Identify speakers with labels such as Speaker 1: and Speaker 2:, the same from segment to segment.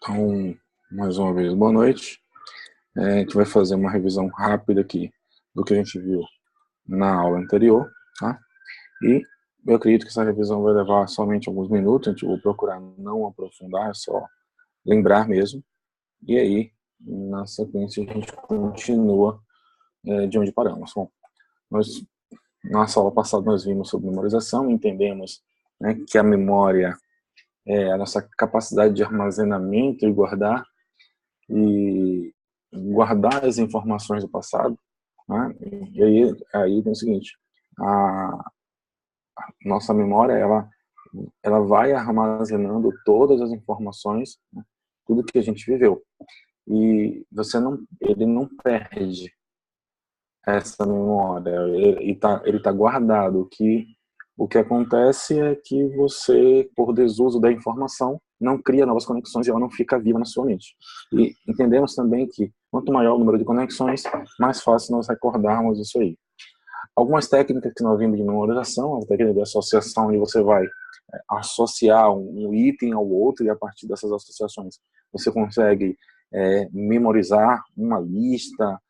Speaker 1: Então, mais uma vez, boa noite. A gente vai fazer uma revisão rápida aqui do que a gente viu na aula anterior, tá? E eu acredito que essa revisão vai levar somente alguns minutos, a gente vai procurar não aprofundar, é só lembrar mesmo. E aí, na sequência, a gente continua de onde paramos. Bom, nós, nossa aula passada nós vimos sobre memorização, entendemos, né, que a memória é a nossa capacidade de armazenamento e guardar as informações do passado, né? E aí tem o seguinte, a nossa memória, ela vai armazenando todas as informações, né? Tudo que a gente viveu. E ele não perde essa memória, ele tá guardado. O que acontece é que você, por desuso da informação, não cria novas conexões e ela não fica viva na sua mente. E entendemos também que quanto maior o número de conexões, mais fácil nós recordarmos isso aí. Algumas técnicas que nós vimos de memorização, a técnica de associação, onde você vai associar um item ao outro e a partir dessas associações você consegue memorizar uma lista,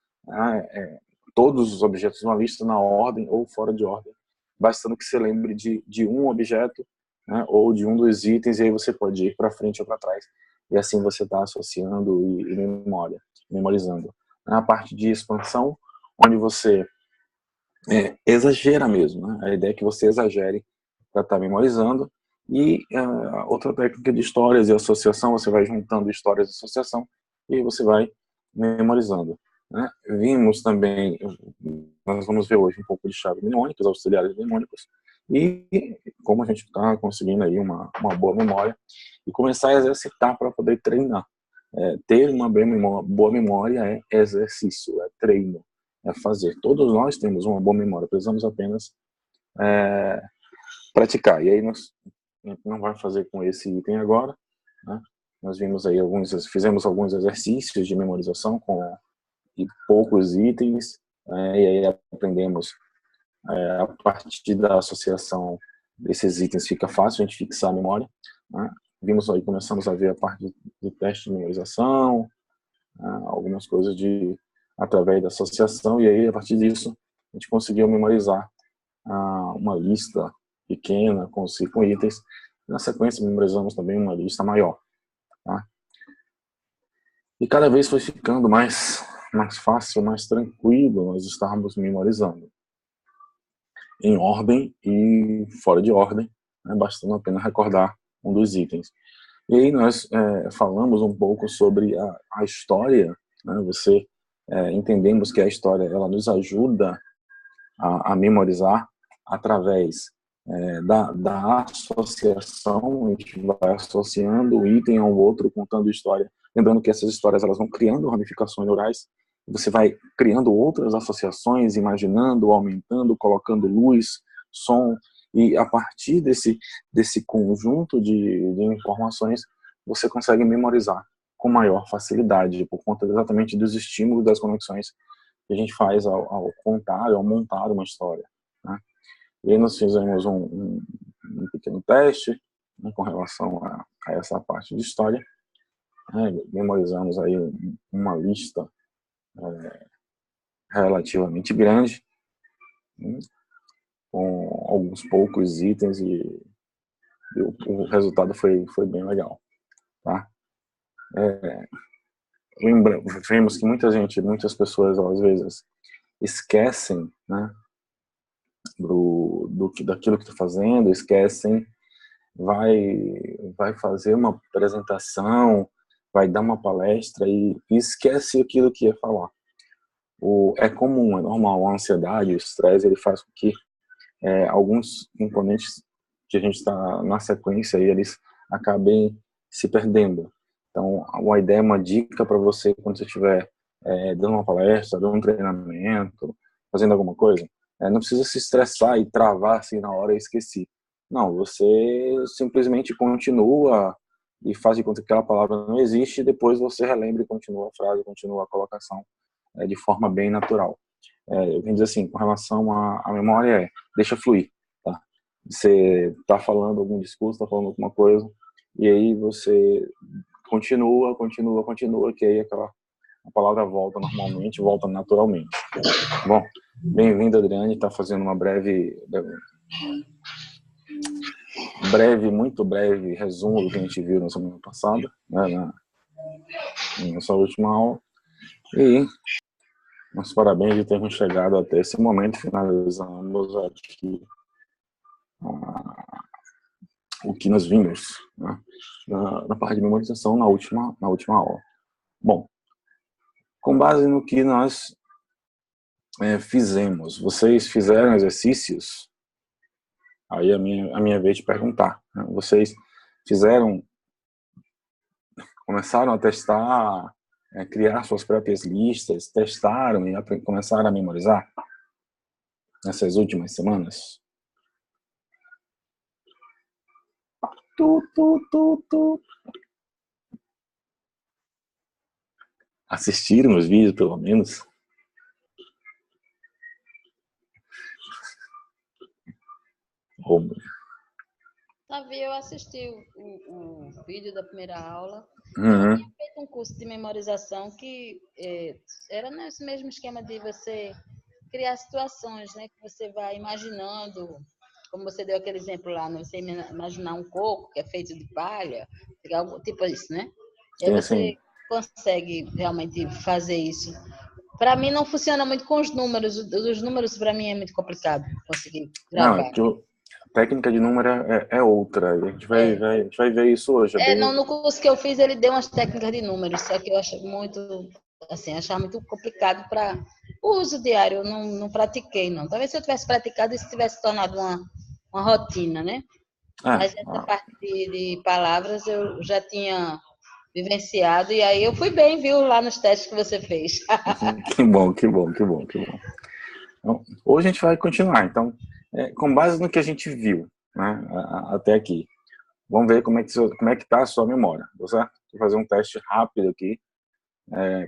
Speaker 1: todos os objetos de uma lista na ordem ou fora de ordem, bastando que você lembre de um objeto, né, ou de um dos itens, e aí você pode ir para frente ou para trás. E assim você está associando e memorizando. A parte de expansão, onde você exagera mesmo, né? A ideia é que você exagere para estar memorizando. E outra técnica de histórias e associação, você vai juntando histórias e associação e você vai memorizando, né? Vimos também, nós vamos ver hoje um pouco de chave mnemônica, os auxiliares mnemônicos, e como a gente está conseguindo aí uma boa memória e começar a exercitar para poder treinar. Ter uma boa memória é exercício, é treino, é fazer. Todos nós temos uma boa memória, precisamos apenas praticar. E aí a gente não vai fazer com esse item agora, né? Nós vimos aí fizemos alguns exercícios de memorização com poucos itens, e aí aprendemos a partir da associação desses itens fica fácil a gente fixar a memória, né? Vimos aí, começamos a ver a parte de teste de memorização, algumas coisas através da associação, e aí a partir disso a gente conseguiu memorizar uma lista pequena com 5 itens. Na sequência memorizamos também uma lista maior, tá? E cada vez foi ficando mais fácil, mais tranquilo nós estarmos memorizando em ordem e fora de ordem, né, bastando apenas recordar um dos itens. E aí nós falamos um pouco sobre a história, né? Entendemos que a história ela nos ajuda a memorizar através da associação. A gente vai associando um item ao outro, contando história. Lembrando que essas histórias elas vão criando ramificações neurais. Você vai criando outras associações, imaginando, aumentando, colocando luz, som, e a partir desse conjunto de informações, você consegue memorizar com maior facilidade, por conta exatamente dos estímulos, das conexões que a gente faz ao contar, ao montar uma história, né? E aí nós fizemos um pequeno teste, né, com relação a essa parte de história, né? Memorizamos aí uma lista relativamente grande, né, com alguns poucos itens e o resultado foi bem legal, tá? Vemos que muitas pessoas às vezes esquecem, né, daquilo que está fazendo, esquecem, vai fazer uma apresentação, vai dar uma palestra e esquece aquilo que ia falar. É comum, é normal, a ansiedade, o estresse, ele faz com que alguns componentes que a gente está na sequência, eles acabem se perdendo. Então, uma ideia, uma dica para você, quando você estiver dando uma palestra, dando um treinamento, fazendo alguma coisa, não precisa se estressar e travar assim na hora e esquecer. Não, você simplesmente continua e faz de conta que aquela palavra não existe, e depois você relembra e continua a frase, continua a colocação de forma bem natural. Eu quero dizer assim, com relação à memória, deixa fluir, tá? Você está falando algum discurso, está falando alguma coisa, e aí você continua, continua, continua, que aí a palavra volta normalmente, volta naturalmente. Bom, bem-vindo, Adriane, está fazendo uma muito breve resumo do que a gente viu na semana passada, né, na nossa última aula. E meus parabéns de termos chegado até esse momento. Finalizamos aqui o que nós vimos, né, na parte de memorização na última aula. Bom, com base no que nós fizemos, vocês fizeram exercícios? Aí a minha vez de perguntar, né? Vocês começaram a testar, criar suas próprias listas, testaram e começaram a memorizar nessas últimas semanas? Assistiram os vídeos, pelo menos?
Speaker 2: Davi, eu assisti o vídeo da primeira aula.
Speaker 1: Uhum.
Speaker 2: Eu tinha feito um curso de memorização que era nesse mesmo esquema de você criar situações, né? Que você vai imaginando, como você deu aquele exemplo lá, né? Você imaginar um coco que é feito de palha, algo tipo isso, né? E aí você consegue realmente fazer isso. Para mim não funciona muito com os números. Os números para mim é muito complicado conseguir gravar.
Speaker 1: Não, a técnica de número é outra. A gente vai ver isso hoje.
Speaker 2: No curso que eu fiz, ele deu umas técnicas de números, só que eu acho muito, assim, achava muito complicado para o uso diário. Eu não pratiquei, não. Talvez se eu tivesse praticado, isso tivesse tornado uma rotina, né? Mas essa parte de palavras eu já tinha vivenciado, e aí eu fui bem, viu, lá nos testes que você fez.
Speaker 1: Que bom. Então, hoje a gente vai continuar, então, com base no que a gente viu, né, até aqui. Vamos ver como é que está a sua memória, tá certo? Vou fazer um teste rápido aqui,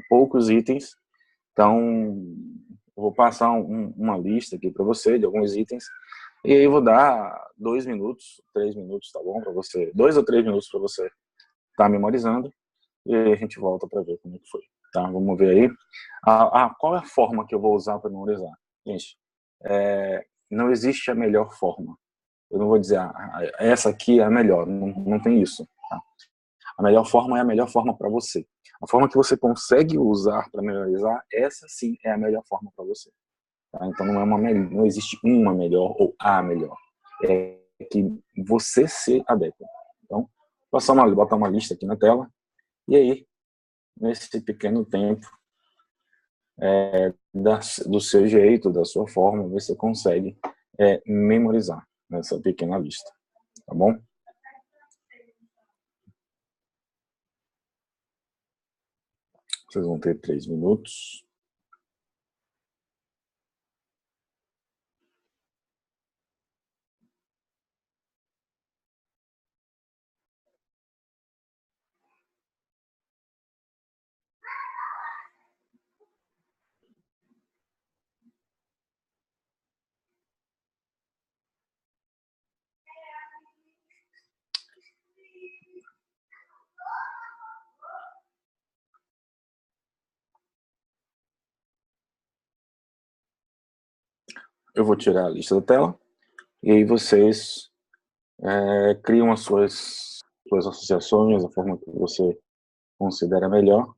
Speaker 1: poucos itens, então vou passar uma lista aqui para você de alguns itens, e aí vou dar 2 minutos, 3 minutos, tá bom? Para você, 2 ou 3 minutos para você estar memorizando, e aí a gente volta para ver como é que foi. Tá, vamos ver aí. Qual é a forma que eu vou usar para memorizar? Gente, não existe a melhor forma. Eu não vou dizer, essa aqui é a melhor. Não tem isso. Tá? A melhor forma é a melhor forma para você. A forma que você consegue usar para memorizar, essa sim é a melhor forma para você. Tá? Então não existe uma melhor ou a melhor. É que você se adequa. Então, botar uma lista aqui na tela. E aí, nesse pequeno tempo, do seu jeito, da sua forma, você consegue memorizar nessa pequena lista, tá bom? Vocês vão ter 3 minutos. Eu vou tirar a lista da tela e aí vocês criam as suas associações, a forma que você considera melhor,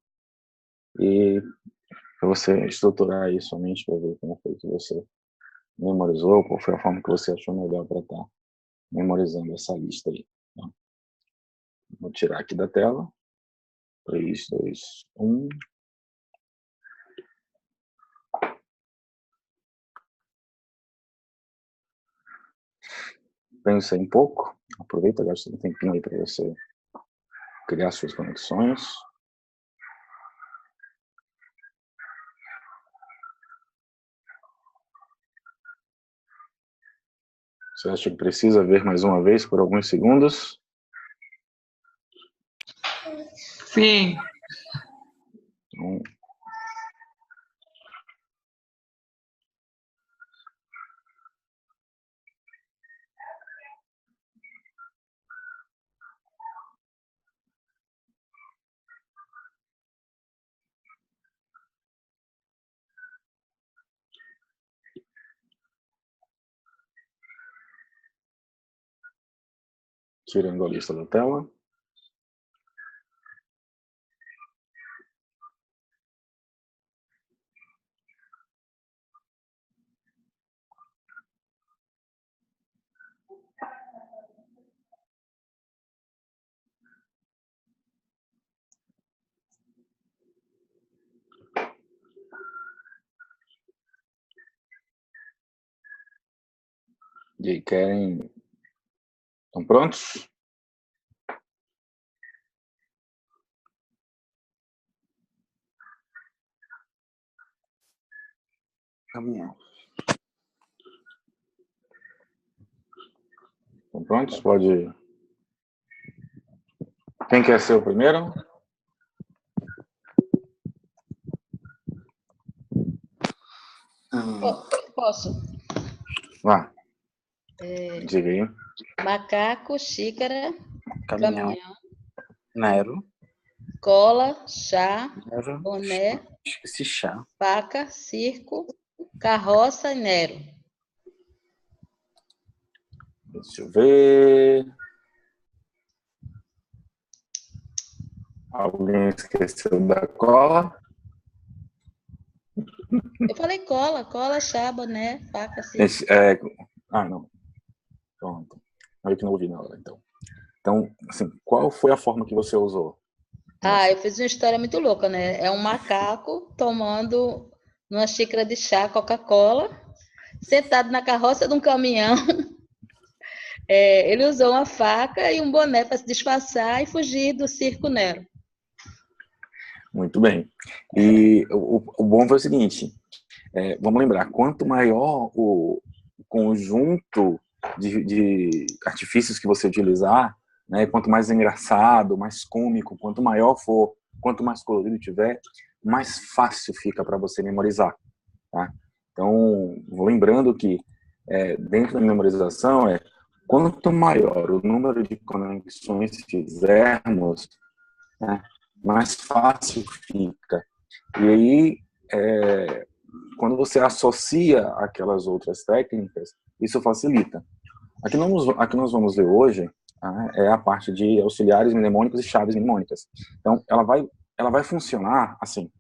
Speaker 1: e para você estruturar isso somente para ver como foi que você memorizou, qual foi a forma que você achou melhor para estar memorizando essa lista aí. Tá? Vou tirar aqui da tela. 3, 2, 1. Pensa um pouco, aproveita, gasta um tempinho aí para você criar suas conexões. Você acha que precisa ver mais uma vez por alguns segundos?
Speaker 3: Sim.
Speaker 1: Então, Tirando a lista da tela. E aí, querem... Estão prontos? Caminhão. Estão prontos? Pode... Quem quer ser o primeiro?
Speaker 2: Posso?
Speaker 1: Vá. Diga aí.
Speaker 2: Macaco, xícara,
Speaker 4: Caminhão.
Speaker 2: caminhão,
Speaker 4: Nero.
Speaker 2: cola, chá,
Speaker 4: Nero.
Speaker 2: boné,
Speaker 4: Esqueci chá.
Speaker 2: faca, circo, carroça e Nero.
Speaker 1: Deixa eu ver. Alguém esqueceu da cola?
Speaker 2: Eu falei cola, chá, boné, faca, circo.
Speaker 1: Não. Pronto. Eu que não ouvi na hora, então. Então, assim, qual foi a forma que você usou?
Speaker 2: Eu fiz uma história muito louca, né? É um macaco tomando numa xícara de chá Coca-Cola, sentado na carroça de um caminhão. Ele usou uma faca e um boné para se disfarçar e fugir do circo Nero.
Speaker 1: Muito bem. E o bom foi o seguinte, vamos lembrar, quanto maior o conjunto de artifícios que você utilizar, né, quanto mais engraçado, mais cômico, quanto maior for, quanto mais colorido tiver, mais fácil fica para você memorizar. Tá? Então, lembrando que dentro da memorização quanto maior o número de conexões fizermos, né, mais fácil fica. E aí, quando você associa aquelas outras técnicas, isso facilita. Aqui nós vamos ver hoje é a parte de auxiliares mnemônicos e chaves mnemônicas. Então, ela vai funcionar assim.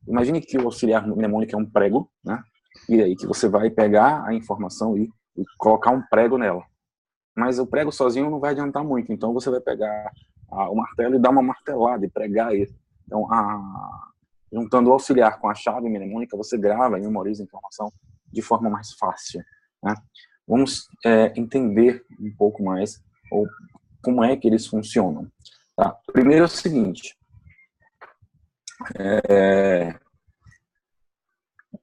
Speaker 1: Imagine que o auxiliar mnemônico é um prego, né? E aí que você vai pegar a informação e colocar um prego nela. Mas o prego sozinho não vai adiantar muito, então você vai pegar o martelo e dar uma martelada e pregar ele. Então, juntando o auxiliar com a chave mnemônica, você grava e memoriza a informação de forma mais fácil. Né? Vamos entender um pouco mais como é que eles funcionam. Tá? Primeiro é o seguinte,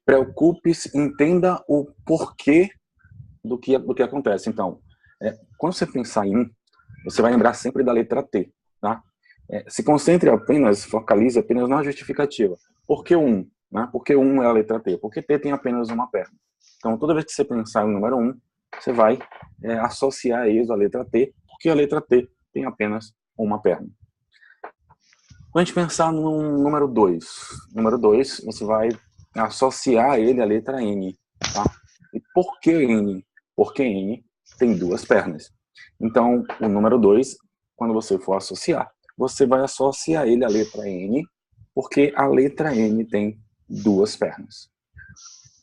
Speaker 1: preocupe-se, entenda o porquê do que acontece. Então, quando você pensar em você vai lembrar sempre da letra T. Tá? Se concentre apenas, focalize apenas na justificativa. Por que 1? Né? Por que 1 é a letra T? Porque T tem apenas uma perna. Então, toda vez que você pensar no número 1, você vai associar isso à letra T, porque a letra T tem apenas uma perna. Quando a gente pensar no número 2, você vai associar ele à letra N. Tá? E por que N? Porque N tem duas pernas. Então, o número 2, quando você for associar, você vai associar ele à letra N, porque a letra N tem duas pernas.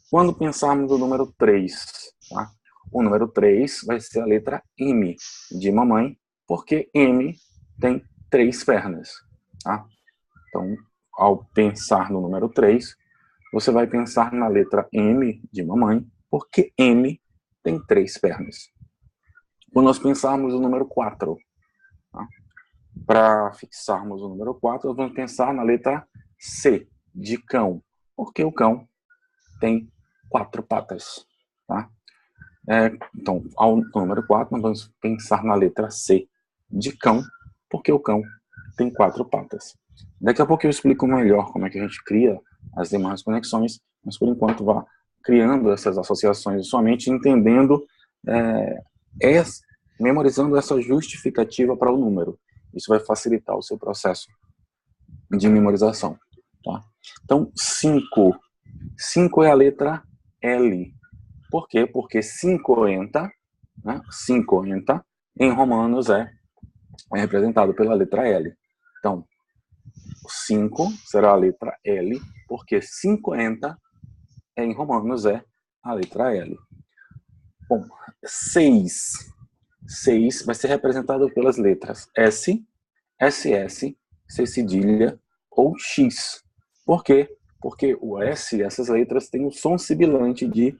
Speaker 1: Quando pensarmos no número 3, tá? O número 3 vai ser a letra M de mamãe, porque M tem 3 pernas. Tá? Então, ao pensar no número 3, você vai pensar na letra M de mamãe, porque M tem 3 pernas. Quando nós pensarmos no número 4, tá? Para fixarmos o número 4, nós vamos pensar na letra C de cão, porque o cão tem 4 patas. Tá? Então, ao número 4, nós vamos pensar na letra C de cão, porque o cão tem 4 patas. Daqui a pouco eu explico melhor como é que a gente cria as demais conexões, mas por enquanto vá criando essas associações de sua mente, entendendo, memorizando essa justificativa para o número. Isso vai facilitar o seu processo de memorização. Tá? Então, 5. 5 é a letra L. Por quê? Porque 50, né? 50 em romanos é é representado pela letra L. Então, o 5 será a letra L, porque 50 em romanos é a letra L. Bom, 6. 6 vai ser representado pelas letras S, SS, C cedilha ou X. Por quê? Porque o S, essas letras têm o som sibilante de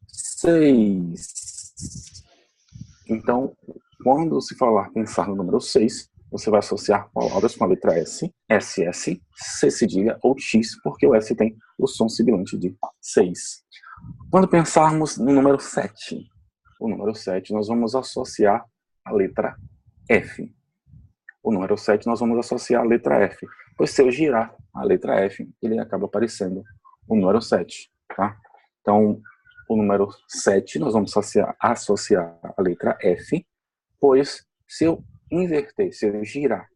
Speaker 1: 6. Então, quando se pensar no número 6, você vai associar palavras com a letra S, SS, C cedilha ou X, porque o S tem o som sibilante de 6. Quando pensarmos no número 7, o número 7 nós vamos associar a letra F. O número 7 nós vamos associar a letra F, pois se eu girar a letra F, ele acaba aparecendo o número 7. Tá? Então, o número 7 nós vamos associar a letra F, pois se eu inverter, se eu girar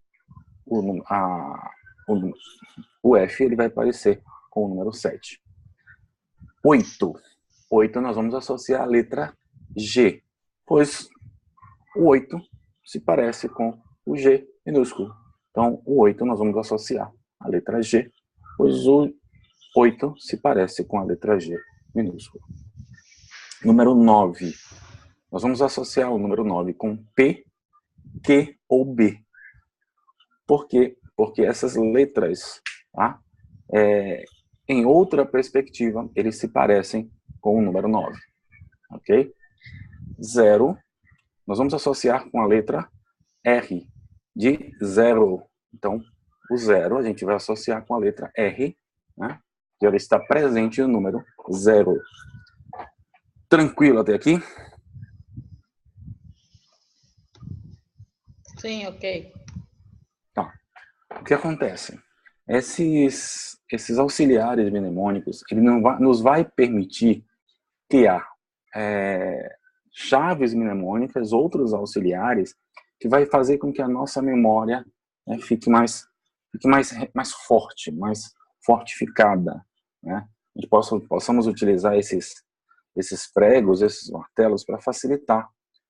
Speaker 1: o F, ele vai aparecer com o número 7. 8. 8 nós vamos associar a letra G, pois o 8 se parece com o G minúsculo. Então, o 8 nós vamos associar a letra G, pois o 8 se parece com a letra G minúsculo. Número 9. Nós vamos associar o número 9 com P, Q ou B. Por quê? Porque essas letras, tá? Em outra perspectiva, eles se parecem com o número 9. Ok? 0, nós vamos associar com a letra R, de 0. Então, o 0 a gente vai associar com a letra R, né? Que ela está presente no número 0. Tranquilo até aqui?
Speaker 2: Sim, ok.
Speaker 1: Tá. O que acontece? Esses auxiliares mnemônicos, ele nos vai permitir criar chaves mnemônicas, outros auxiliares, que vai fazer com que a nossa memória, né, fique mais forte, mais fortificada, né? A gente possamos utilizar esses pregos, esses martelos, para facilitar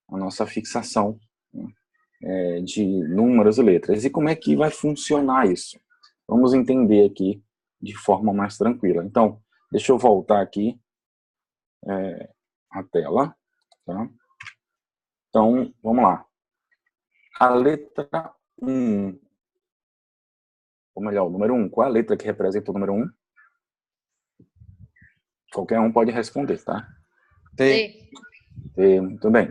Speaker 1: a nossa fixação, né, de números e letras. E como é que vai funcionar isso? Vamos entender aqui de forma mais tranquila. Então, deixa eu voltar aqui a tela. Tá? Então, vamos lá. A letra 1, ou melhor, o número 1. Qual é a letra que representa o número 1? Qualquer um pode responder, tá?
Speaker 4: T.
Speaker 1: T, muito bem.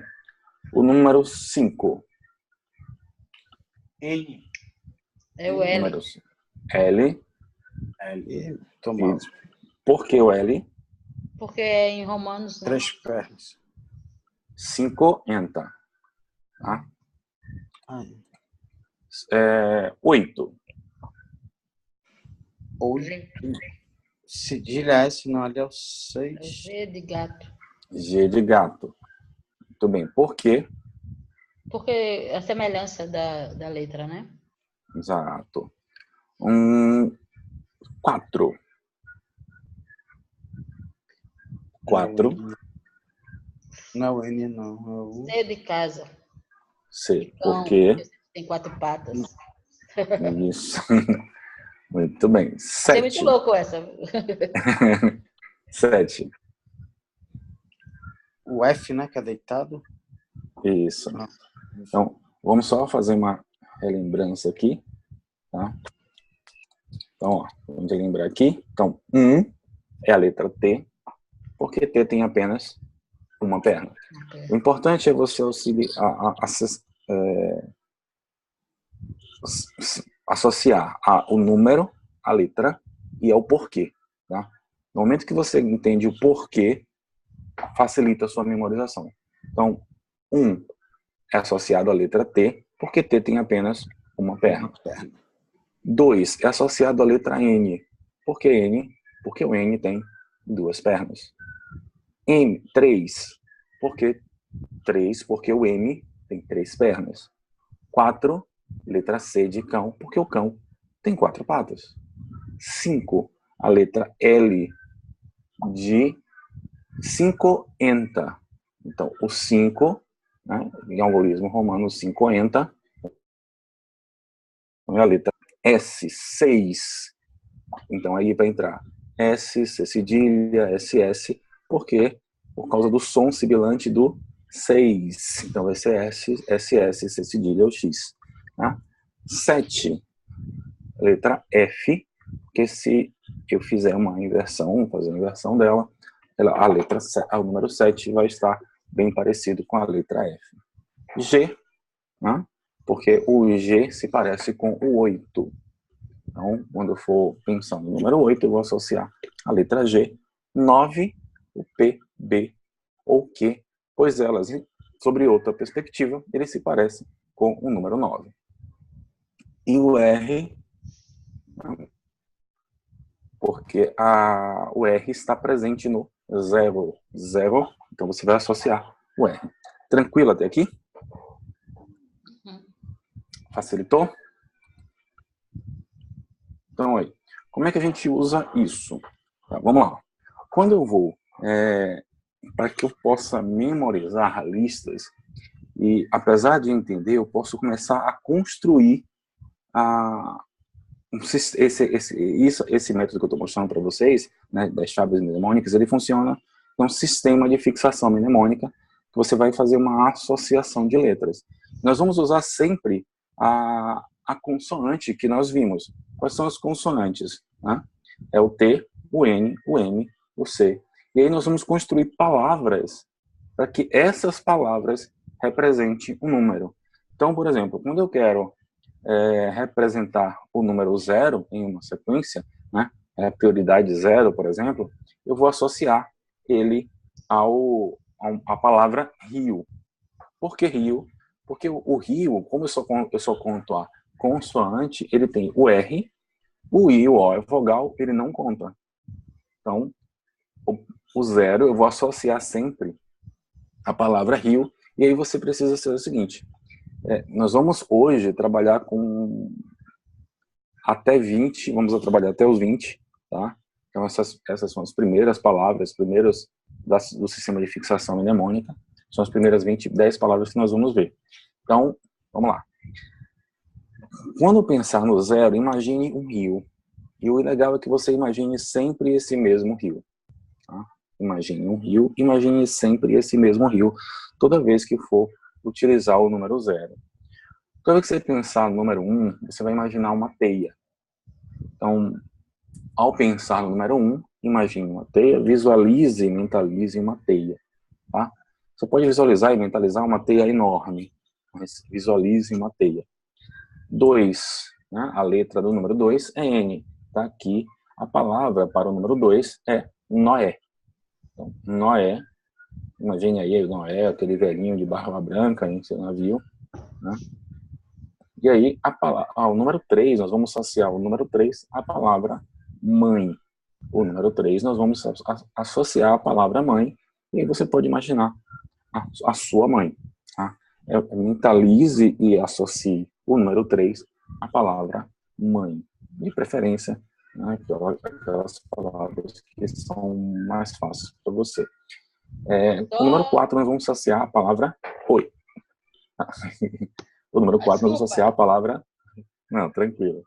Speaker 1: O número 5.
Speaker 4: N.
Speaker 2: É o L.
Speaker 1: Número L.
Speaker 4: L. Tomamos.
Speaker 1: Por que o L?
Speaker 2: Porque é em romanos, né?
Speaker 4: 3 pernas.
Speaker 1: 50. Tá?
Speaker 4: Ai.
Speaker 1: 8.
Speaker 4: Ou cedilha S, não, ali é o
Speaker 2: É
Speaker 4: 6.
Speaker 2: G de gato.
Speaker 1: G de gato. Muito bem. Por quê?
Speaker 2: Porque é a semelhança da letra, né?
Speaker 1: Exato. 4. 4.
Speaker 4: Não é o N, não. É o...
Speaker 2: C de casa.
Speaker 1: C.
Speaker 2: Cão,
Speaker 1: Por quê?
Speaker 2: porque tem 4 patas.
Speaker 1: Isso. Muito bem.
Speaker 2: Achei muito
Speaker 1: 7.
Speaker 2: louco essa.
Speaker 1: 7.
Speaker 4: O F, né, que é deitado.
Speaker 1: Isso.
Speaker 4: Não.
Speaker 1: Então, vamos só fazer uma relembrança aqui, tá? Então, ó, vamos relembrar aqui. Então, 1 é a letra T, porque T tem apenas uma perna. O importante é você associar o número, a letra e ao porquê, tá? No momento que você entende o porquê, facilita a sua memorização. Então, 1 é associado à letra T, porque T tem apenas uma perna. 2 é associado à letra N. Por que N? Porque o N tem 2 pernas. 3. Porque o M tem 3 pernas. 4, letra C de cão, porque o cão tem 4 patas. 5, a letra L de 50. Então, o 5, né, em algoritmo romano, 50 Então é a letra S, 6. Então aí vai entrar S, C cedilha, SS, porque por causa do som sibilante do 6. Então vai ser S, SS, C cedilha ou X. Tá? 7, letra F, porque se eu fizer uma inversão, fazer uma inversão dela, a letra, o número 7 vai estar bem parecido com a letra F. G, né? Porque o G se parece com o 8. Então, quando eu for pensar no número 8, eu vou associar a letra G, 9, o P, B ou Q, pois elas, sobre outra perspectiva, eles se parecem com o número 9. E o R, porque o R está presente no 0. 0, então você vai associar o R. Tranquilo até aqui? Facilitou? Então, aí, como é que a gente usa isso? Tá, vamos lá. Quando eu vou, para que eu possa memorizar listas, e apesar de entender, eu posso começar a construir esse método que eu estou mostrando para vocês, né, das chaves mnemônicas, ele funciona com um sistema de fixação mnemônica, que você vai fazer uma associação de letras. Nós vamos usar sempre a consoante que nós vimos. Quais são as consoantes? Né? É o T, o N, o M, o C. E aí nós vamos construir palavras para que essas palavras representem um número. Então, por exemplo, quando eu quero representar o número 0 em uma sequência, né, prioridade 0, por exemplo, eu vou associar ele à palavra rio. Por que rio? Porque o rio, como eu só conto a consoante, ele tem o R, o I, o O é vogal, ele não conta. Então, o 0 eu vou associar sempre a palavra rio, e aí você precisa ser o seguinte, nós vamos hoje trabalhar com até 20, vamos trabalhar até os 20, tá? Então essas são as primeiras palavras, primeiros do sistema de fixação mnemônica, são as primeiras 10 palavras que nós vamos ver. Então, vamos lá. Quando pensar no 0, imagine um rio. E o legal é que você imagine sempre esse mesmo rio. Tá? Imagine um rio, imagine sempre esse mesmo rio, toda vez que for utilizar o número 0. Toda vez que você pensar no número 1, você vai imaginar uma teia. Então, ao pensar no número 1, imagine uma teia, visualize e mentalize uma teia. Tá? Você pode visualizar e mentalizar uma teia enorme, mas visualize uma teia. 2, né? A letra do número 2 é N. Tá? Aqui, a palavra para o número 2 é Noé. Então, Noé, imagine aí Noé, aquele velhinho de barba branca em seu navio, né? E aí, o número 3, nós vamos associar o número 3 à palavra mãe. O número 3, nós vamos associar a palavra mãe, e aí você pode imaginar a sua mãe. Tá? Mentalize e associe o número 3 à palavra mãe. De preferência, né, aquelas palavras que são mais fáceis para você. O número 4, nós vamos associar a palavra oi. O número 4, nós vamos associar a palavra... Não, tranquilo.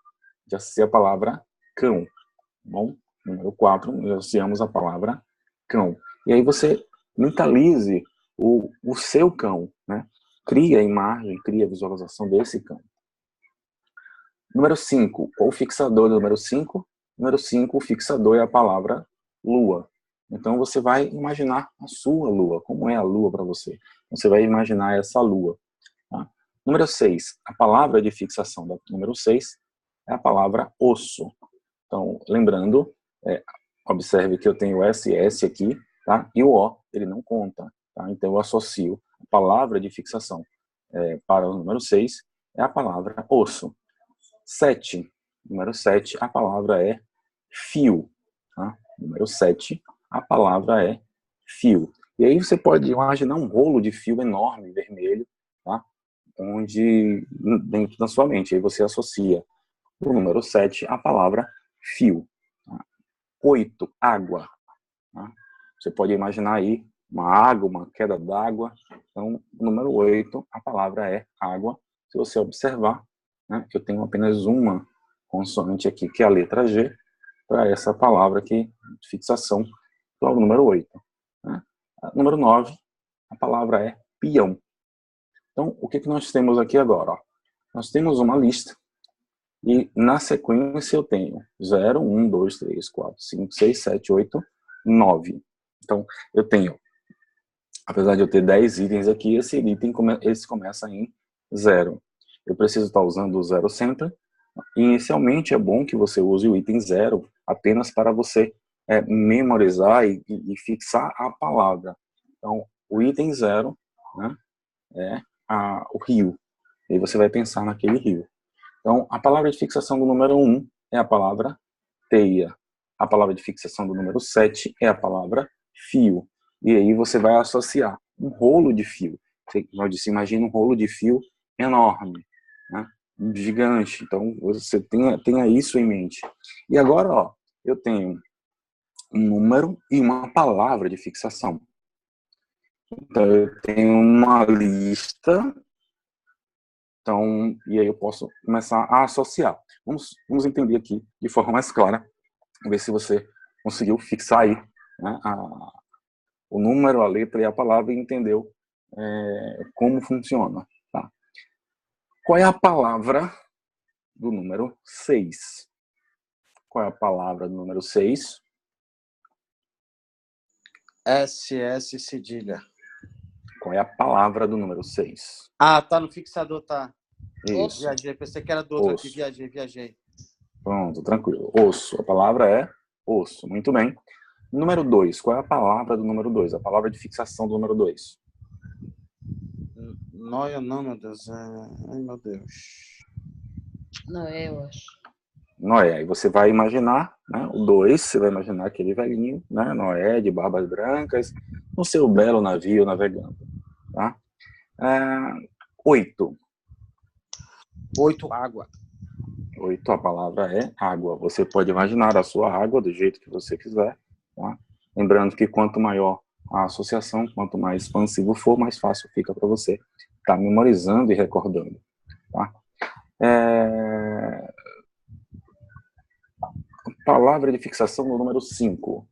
Speaker 1: Já associa a palavra cão. Bom, número 4, nós associamos a palavra cão. E aí você mentalize o seu cão, né? Cria a imagem, cria a visualização desse cão. Número 5, qual o fixador do número 5? Número 5, o fixador é a palavra lua. Então você vai imaginar a sua lua, como é a lua para você. Você vai imaginar essa lua. Tá? Número 6, a palavra de fixação do número 6 é a palavra osso. Então, lembrando, observe que eu tenho o SS aqui, tá? E o O, ele não conta. Tá? Então, eu associo a palavra de fixação para o número 6 é a palavra osso. 7, número 7, a palavra é fio. Tá? Número 7, a palavra é fio. E aí você pode imaginar um rolo de fio enorme, vermelho, tá? Dentro da sua mente. Aí você associa o número 7 à palavra fio. 8, água. Tá? Você pode imaginar aí uma água, uma queda d'água. Então, o número 8, a palavra é água. Se você observar, né, eu tenho apenas uma consoante aqui, que é a letra G, para essa palavra aqui, de fixação, que é o número 8. Né? Número 9, a palavra é peão. Então, o que nós temos aqui agora? Ó? Nós temos uma lista e na sequência eu tenho 0, 1, 2, 3, 4, 5, 6, 7, 8, 9. Então, eu tenho, apesar de eu ter 10 itens aqui, esse começa em 0. Eu preciso estar usando o 0 sempre. Inicialmente é bom que você use o item 0 apenas para você memorizar e fixar a palavra. Então, o item 0, né, é o rio. E você vai pensar naquele rio. Então, a palavra de fixação do número 1 é a palavra teia. A palavra de fixação do número 7 é a palavra fio. E aí você vai associar um rolo de fio. Você imagina um rolo de fio enorme, né? Gigante. Então, você tenha isso em mente. E agora, ó, eu tenho um número e uma palavra de fixação. Então, eu tenho uma lista. Então, e aí eu posso começar a associar. Vamos entender aqui de forma mais clara, ver se você conseguiu fixar aí, né, o número, a letra e a palavra e entendeu como funciona. Tá? Qual é a palavra do número 6? Qual é a palavra do número 6?
Speaker 4: SS cedilha.
Speaker 1: Qual é a palavra do número 6?
Speaker 4: Ah, tá no fixador, tá.
Speaker 1: Isso.
Speaker 4: Viajei, pensei que era do outro
Speaker 1: Osso.
Speaker 4: aqui, viajei.
Speaker 1: Pronto, tranquilo. Osso. A palavra é osso. Muito bem. Número 2. Qual é a palavra do número 2? A palavra de fixação do número 2.
Speaker 4: Noia não, meu Deus. Ai, meu Deus.
Speaker 2: Noé, eu acho.
Speaker 1: Noé. Aí você vai imaginar, né, o 2, você vai imaginar aquele velhinho, né, Noé, de barbas brancas, no seu belo navio navegando. Tá? 8.
Speaker 4: 8, água.
Speaker 1: 8, a palavra é água. Você pode imaginar a sua água do jeito que você quiser. Tá? Lembrando que quanto maior a associação, quanto mais expansivo for, mais fácil fica para você estar memorizando e recordando. Tá? Palavra de fixação do número 5.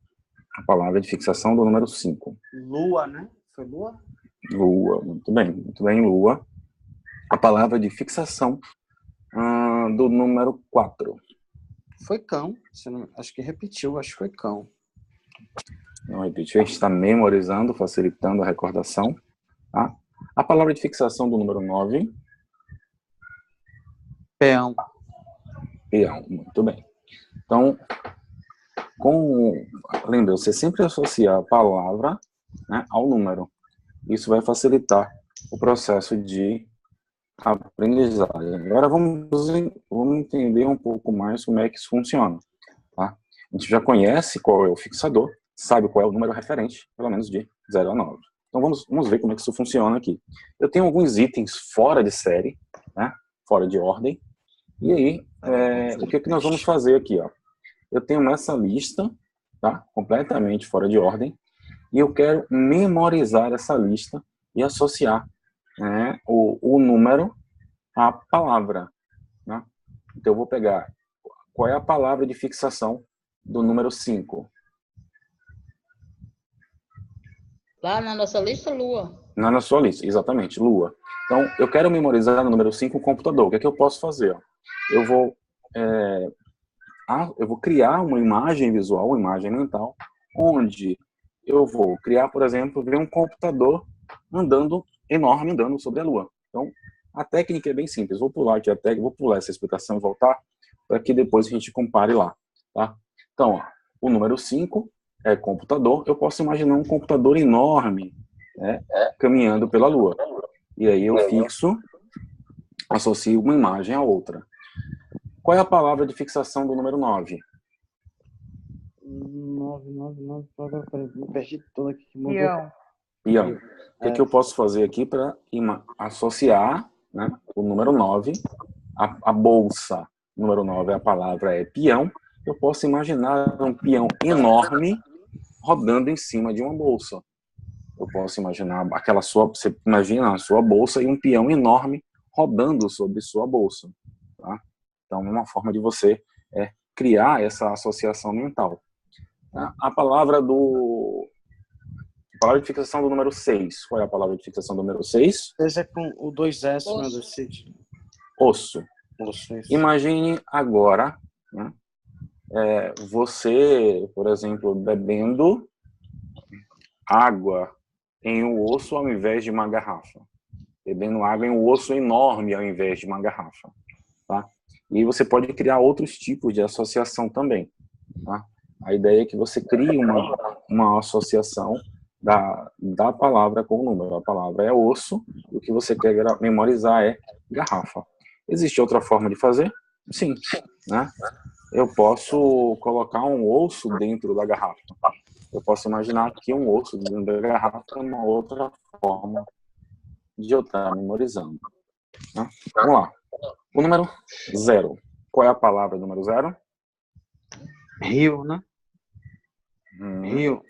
Speaker 1: A palavra de fixação do número 5.
Speaker 4: Lua, né? Foi lua?
Speaker 1: Lua. Muito bem, lua. A palavra de fixação do número 4.
Speaker 4: Foi cão. Acho que repetiu, acho que foi cão.
Speaker 1: Não repetiu, a gente está memorizando, facilitando a recordação. Tá? A palavra de fixação do número 9.
Speaker 4: Peão.
Speaker 1: Peão, muito bem. Então, lembra, você sempre associa a palavra, né, ao número. Isso vai facilitar o processo de aprendizagem. Agora vamos entender um pouco mais como é que isso funciona. Tá? A gente já conhece qual é o fixador, sabe qual é o número referente, pelo menos de 0 a 9. Então vamos ver como é que isso funciona aqui. Eu tenho alguns itens fora de série, né, fora de ordem, e aí o que nós vamos fazer aqui? Ó? Eu tenho essa lista, tá, completamente fora de ordem, e eu quero memorizar essa lista e associar, né, o número à palavra. Né? Então eu vou pegar qual é a palavra de fixação do número 5.
Speaker 2: Lá na nossa lista, lua.
Speaker 1: Na sua lista, exatamente, lua. Então, eu quero memorizar no número 5 o computador. O que é que eu posso fazer? Eu vou criar uma imagem visual, uma imagem mental, onde eu vou criar, por exemplo, ver um computador enorme, andando sobre a lua. Então, a técnica é bem simples. Vou pular aqui vou pular essa explicação e voltar, para que depois a gente compare lá. Tá? Então, ó, o número 5 é computador. Eu posso imaginar um computador enorme, né, caminhando pela lua. E aí eu associo uma imagem à outra. Qual é a palavra de fixação do número 9?
Speaker 4: 9. Me perdi todo aqui.
Speaker 3: Peão.
Speaker 1: O que eu posso fazer aqui para associar, né, o número 9 à bolsa? O número 9, a palavra é peão. Eu posso imaginar um peão enorme rodando em cima de uma bolsa. Eu posso imaginar você imagina a sua bolsa e um peão enorme rodando sobre sua bolsa. Então, uma forma de você criar essa associação mental. A palavra de fixação do número 6. Qual é a palavra de fixação do número 6?
Speaker 4: Esse é com o 2S, meu Deus.
Speaker 1: Osso. Imagine agora, né, você, por exemplo, bebendo água em um osso ao invés de uma garrafa. Bebendo água em um osso enorme ao invés de uma garrafa. Tá? E você pode criar outros tipos de associação também. Tá? A ideia é que você crie uma associação da palavra com o número. A palavra é osso, e o que você quer memorizar é garrafa. Existe outra forma de fazer? Sim. Né? Eu posso colocar um osso dentro da garrafa. Eu posso imaginar que um osso dentro da garrafa é uma outra forma de eu estar memorizando. Né? Vamos lá. O número 0. Qual é a palavra número 0?
Speaker 4: Rio, né? Rio.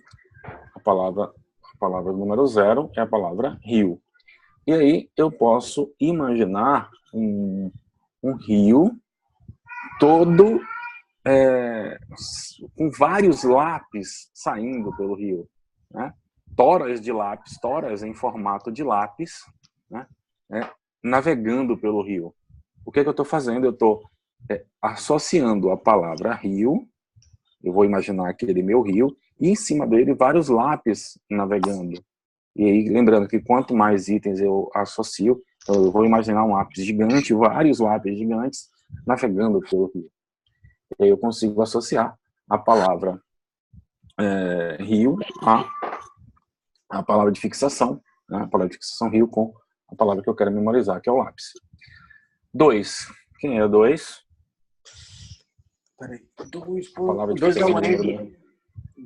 Speaker 1: A palavra número 0 é a palavra rio. E aí eu posso imaginar um rio todo com vários lápis saindo pelo rio, né? Toras de lápis, toras em formato de lápis, né? Navegando pelo rio. O que eu estou fazendo? Eu estou associando a palavra rio, eu vou imaginar aquele meu rio, e em cima dele vários lápis navegando. E aí, lembrando que quanto mais itens eu associo, então eu vou imaginar um lápis gigante, vários lápis gigantes navegando pelo rio. E aí eu consigo associar a palavra rio a palavra de fixação, né? A palavra de fixação rio com a palavra que eu quero memorizar, que é o lápis. 2. Quem é 2?
Speaker 4: Peraí. 2
Speaker 1: é
Speaker 4: o N.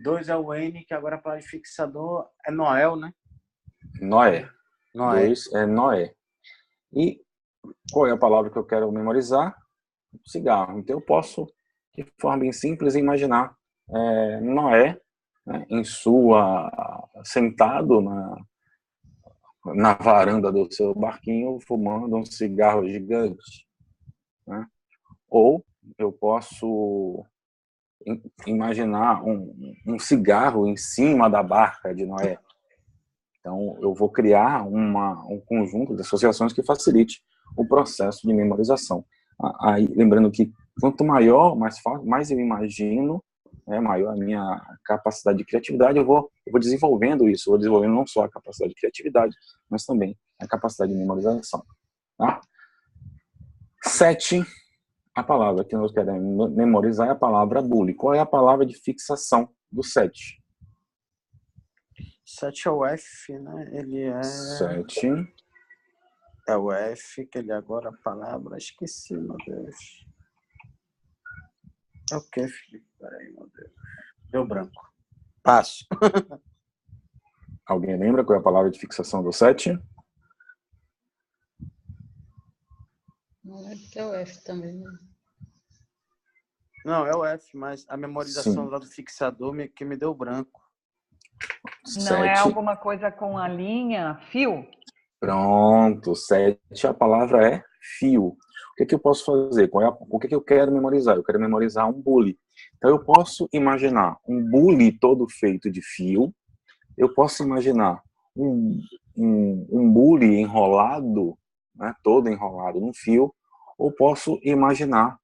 Speaker 4: 2 é o N, que agora a palavra de fixador é Noel, né?
Speaker 1: Noé. 2 é Noé. E qual é a palavra que eu quero memorizar? Cigarro. Então eu posso, de forma bem simples, imaginar Noé, né, sentado na varanda do seu barquinho, fumando um cigarro gigante. Né? Ou eu posso imaginar um cigarro em cima da barca de Noé. Então, eu vou criar um conjunto de associações que facilite o processo de memorização. Aí, lembrando que quanto maior, mais eu imagino, maior a minha capacidade de criatividade, eu vou desenvolvendo isso, vou desenvolvendo não só a capacidade de criatividade, mas também a capacidade de memorização. Tá? 7, a palavra que nós queremos memorizar é a palavra bully. Qual é a palavra de fixação do 7?
Speaker 4: 7 é o F, né? Ele é...
Speaker 1: 7.
Speaker 4: É o F, que ele agora a palavra... Esqueci, meu Deus. É o que, Felipe? Peraí, meu Deus. Deu branco. Passo.
Speaker 1: Alguém lembra qual é a palavra de fixação do 7?
Speaker 2: Não é porque é o F também, né?
Speaker 4: Não, é o F, mas a memorização lá do fixador que me deu branco.
Speaker 3: Não é alguma coisa com a linha, fio?
Speaker 1: Pronto, 7, a palavra é fio. O que eu posso fazer? O que eu quero memorizar? Eu quero memorizar um bule. Então eu posso imaginar um bule todo feito de fio, eu posso imaginar um bule enrolado, né, todo enrolado num fio, ou posso imaginar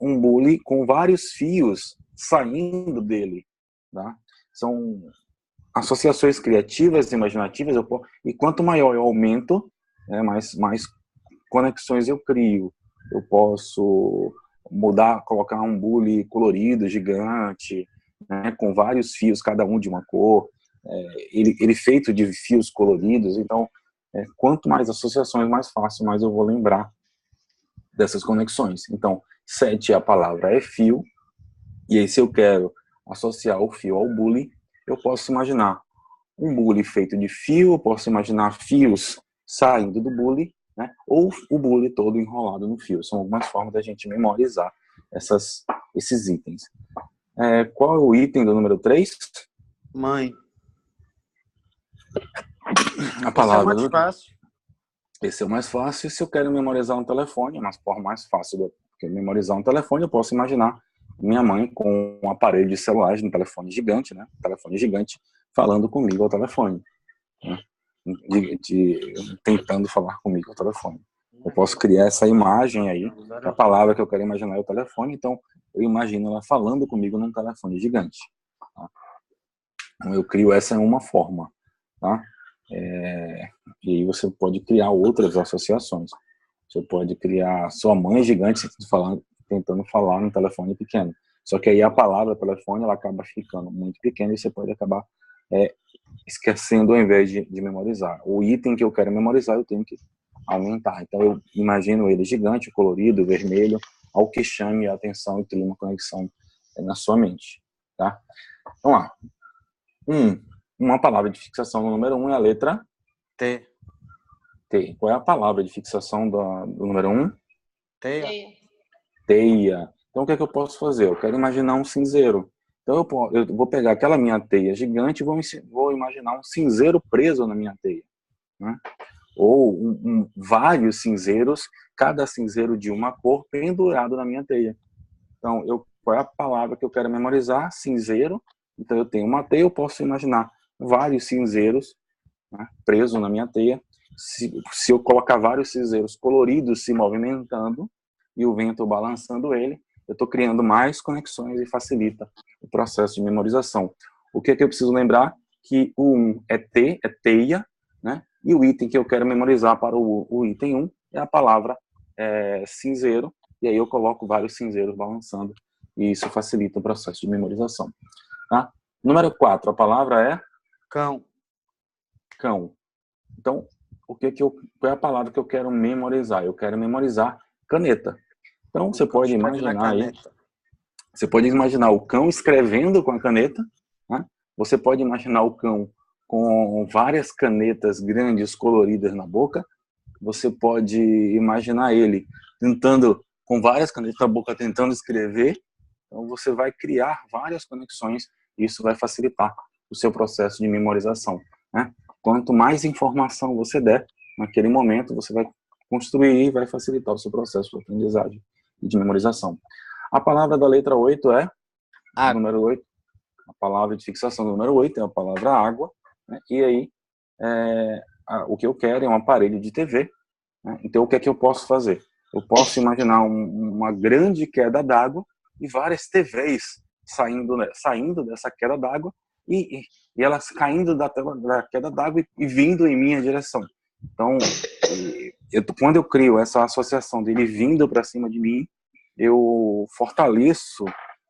Speaker 1: um bule com vários fios saindo dele. Tá? São associações criativas, imaginativas, e quanto maior eu aumento, mais conexões eu crio. Eu posso colocar um bule colorido, gigante, né, com vários fios, cada um de uma cor, ele feito de fios coloridos. Então, quanto mais associações, mais fácil, mais eu vou lembrar dessas conexões. Então, 7, a palavra é fio, e aí se eu quero associar o fio ao bule, eu posso imaginar um bule feito de fio, eu posso imaginar fios saindo do bule, né? Ou o bule todo enrolado no fio. São algumas formas da gente memorizar esses itens. Qual é o item do número 3?
Speaker 4: Mãe.
Speaker 1: A palavra.
Speaker 4: Esse é o mais fácil.
Speaker 1: Esse é o mais fácil. Se eu quero memorizar um telefone, é uma forma mais fácil, memorizar um telefone, eu posso imaginar minha mãe com um aparelho de celular, um telefone gigante, né? Um telefone gigante, falando comigo ao telefone, né? Tentando falar comigo ao telefone. Eu posso criar essa imagem aí, que a palavra que eu quero imaginar é o telefone, então eu imagino ela falando comigo num telefone gigante. Tá? Então eu crio essa em uma forma, tá? E aí você pode criar outras associações. Você pode criar sua mãe gigante tentando falar no telefone pequeno. Só que aí a palavra telefone ela acaba ficando muito pequena e você pode acabar esquecendo ao invés de memorizar. O item que eu quero memorizar eu tenho que aumentar. Então eu imagino ele gigante, colorido, vermelho, ao que chame a atenção e cria uma conexão na sua mente. Tá? Vamos lá. Uma palavra de fixação no número 1 é a letra
Speaker 4: T.
Speaker 1: T. Qual é a palavra de fixação do número 1?
Speaker 4: Teia.
Speaker 1: Teia. Então o que é que eu posso fazer? Eu quero imaginar um cinzeiro. Então eu vou pegar aquela minha teia gigante e vou imaginar um cinzeiro preso na minha teia, né? Ou vários cinzeiros, cada cinzeiro de uma cor pendurado na minha teia. Então, qual é a palavra que eu quero memorizar? Cinzeiro. Então, eu tenho uma teia, eu posso imaginar vários cinzeiros, né, presos na minha teia. Se eu colocar vários cinzeiros coloridos se movimentando e o vento balançando ele, eu estou criando mais conexões e facilita o processo de memorização. O que é que eu preciso lembrar? Que o 1 é teia, né? E o item que eu quero memorizar para o item 1 é a palavra cinzeiro, e aí eu coloco vários cinzeiros balançando, e isso facilita o processo de memorização. Tá? Número 4, a palavra é?
Speaker 4: Cão.
Speaker 1: Cão. Então, qual é a palavra que eu quero memorizar? Eu quero memorizar caneta. Então, você pode imaginar aí, você pode imaginar o cão escrevendo com a caneta, né? Você pode imaginar o cão com várias canetas grandes coloridas na boca. Você pode imaginar ele com várias canetas na boca, tentando escrever. Então, você vai criar várias conexões e isso vai facilitar o seu processo de memorização, né? Quanto mais informação você der naquele momento, você vai construir e vai facilitar o seu processo de aprendizagem e de memorização. A palavra da letra 8 é? Número 8. A palavra de fixação número 8 é a palavra água, né? E aí, o que eu quero é um aparelho de TV, né? Então, o que é que eu posso fazer? Eu posso imaginar uma grande queda d'água e várias TVs saindo dessa queda d'água e elas caindo da queda d'água e vindo em minha direção. Então, quando eu crio essa associação dele vindo para cima de mim, eu fortaleço,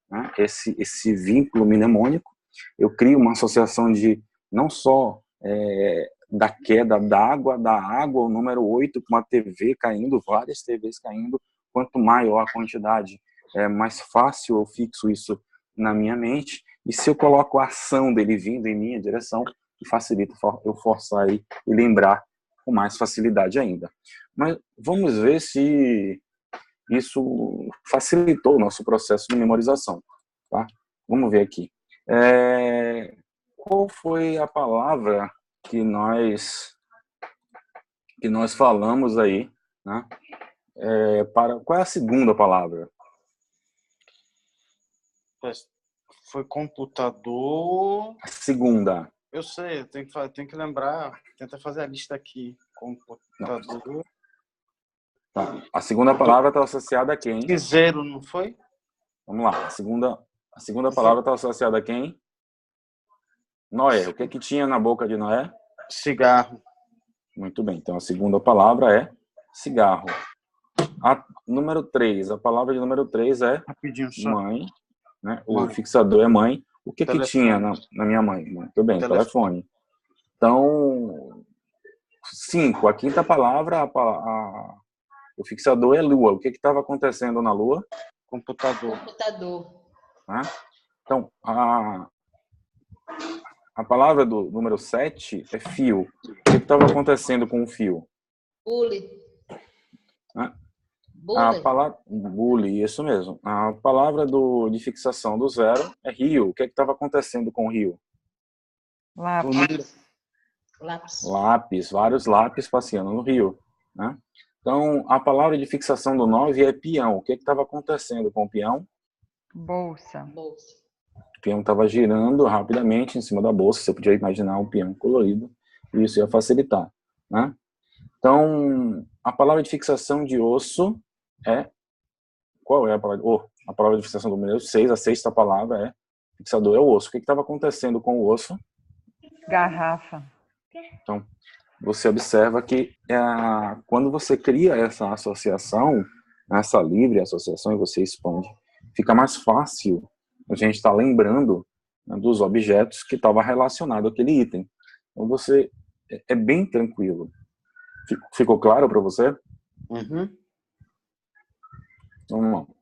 Speaker 1: né, esse vínculo mnemônico. Eu crio uma associação de não só da queda d'água, da água, o número 8, com uma TV caindo, várias TVs caindo. Quanto maior a quantidade, mais fácil eu fixo isso na minha mente. E se eu coloco a ação dele vindo em minha direção, facilita eu forçar e lembrar com mais facilidade ainda. Mas vamos ver se isso facilitou o nosso processo de memorização. Tá? Vamos ver aqui. Qual foi a palavra que nós falamos aí, né? Qual é a segunda palavra?
Speaker 4: Foi computador.
Speaker 1: A segunda.
Speaker 4: Eu sei, eu tenho que lembrar, tentar fazer a lista aqui. Computador.
Speaker 1: Tá. A segunda palavra está associada a quem?
Speaker 4: Cinzeiro, não foi?
Speaker 1: Vamos lá. A segunda palavra está associada a quem? Noé. O que tinha na boca de Noé?
Speaker 4: Cigarro.
Speaker 1: Muito bem. Então, a segunda palavra é cigarro. Número 3. A palavra de número 3 é mãe. Né? O fixador é mãe. O que tinha na minha mãe? Muito bem, telefone. Então, 5. A quinta palavra, o fixador é lua. O que estava acontecendo na lua?
Speaker 4: Computador.
Speaker 1: Né? Então, a palavra do número 7 é fio. O que estava acontecendo com o fio?
Speaker 2: Bule.
Speaker 1: Né? A palavra bule, isso mesmo. A palavra de fixação do 0 é rio. O que estava acontecendo com o rio?
Speaker 3: Lápis.
Speaker 1: Lápis, vários lápis passeando no rio, né? Então, a palavra de fixação do 9 é peão. O que estava acontecendo com o peão?
Speaker 3: Bolsa.
Speaker 1: O peão estava girando rapidamente em cima da bolsa. Você podia imaginar um peão colorido. E isso ia facilitar, né? Então, a palavra de fixação de osso é... Qual é a palavra? A palavra de fixação do número 6, a sexta palavra é fixador, é o osso. O que estava acontecendo com o osso?
Speaker 3: Garrafa.
Speaker 1: Então, você observa que quando você cria essa associação, essa livre associação, e você expande, fica mais fácil a gente estar lembrando, né, dos objetos que estavam relacionados àquele item. Então, você é bem tranquilo. Ficou claro para você?
Speaker 4: Uhum.
Speaker 1: Então, vamos lá.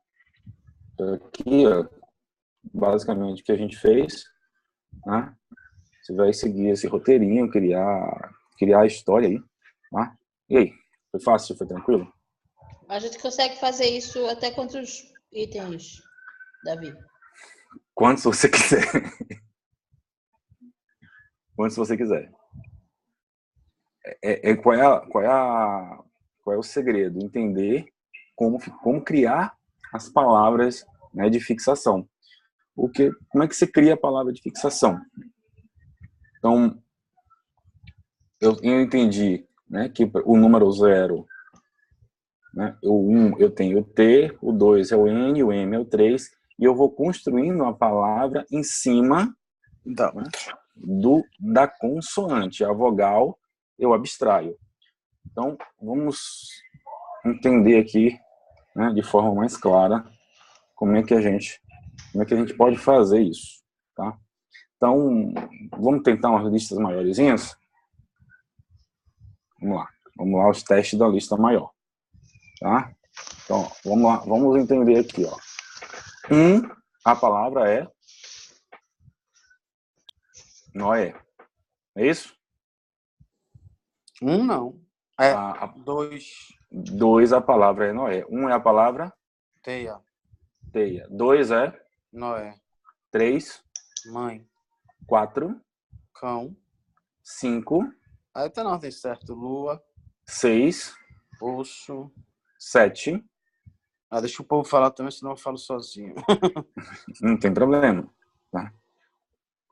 Speaker 1: Aqui, ó, basicamente, o que a gente fez, né? Você vai seguir esse roteirinho, criar a história aí, tá? E aí, foi fácil, foi tranquilo?
Speaker 2: A gente consegue fazer isso até quantos itens, Davi?
Speaker 1: Quantos você quiser. Quantos você quiser. Qual é o segredo? Entender como criar as palavras, né, de fixação. Como é que você cria a palavra de fixação? Então, eu entendi, né, que o número 0, né, o 1 eu tenho o T, o 2 é o N, o M é o 3, e eu vou construindo a palavra em cima, né, da consoante. A vogal eu abstraio. Então, vamos entender aqui, né, de forma mais clara como é que a gente pode fazer isso, tá? Então, vamos tentar umas listas maiorzinhas? Vamos lá, os testes da lista maior, tá? Então, vamos lá, vamos entender aqui, ó. A palavra é Noé. É isso?
Speaker 4: Não. É 2.
Speaker 1: 2, a palavra é Noé. É a palavra?
Speaker 4: Teia.
Speaker 1: 2 é?
Speaker 4: Noé.
Speaker 1: 3?
Speaker 4: Mãe.
Speaker 1: 4?
Speaker 4: Cão.
Speaker 1: 5?
Speaker 4: Aí tá na ordem certa. Lua.
Speaker 1: 6?
Speaker 4: Osso.
Speaker 1: 7?
Speaker 4: Deixa o povo falar também, senão eu falo sozinho.
Speaker 1: Não tem problema, tá?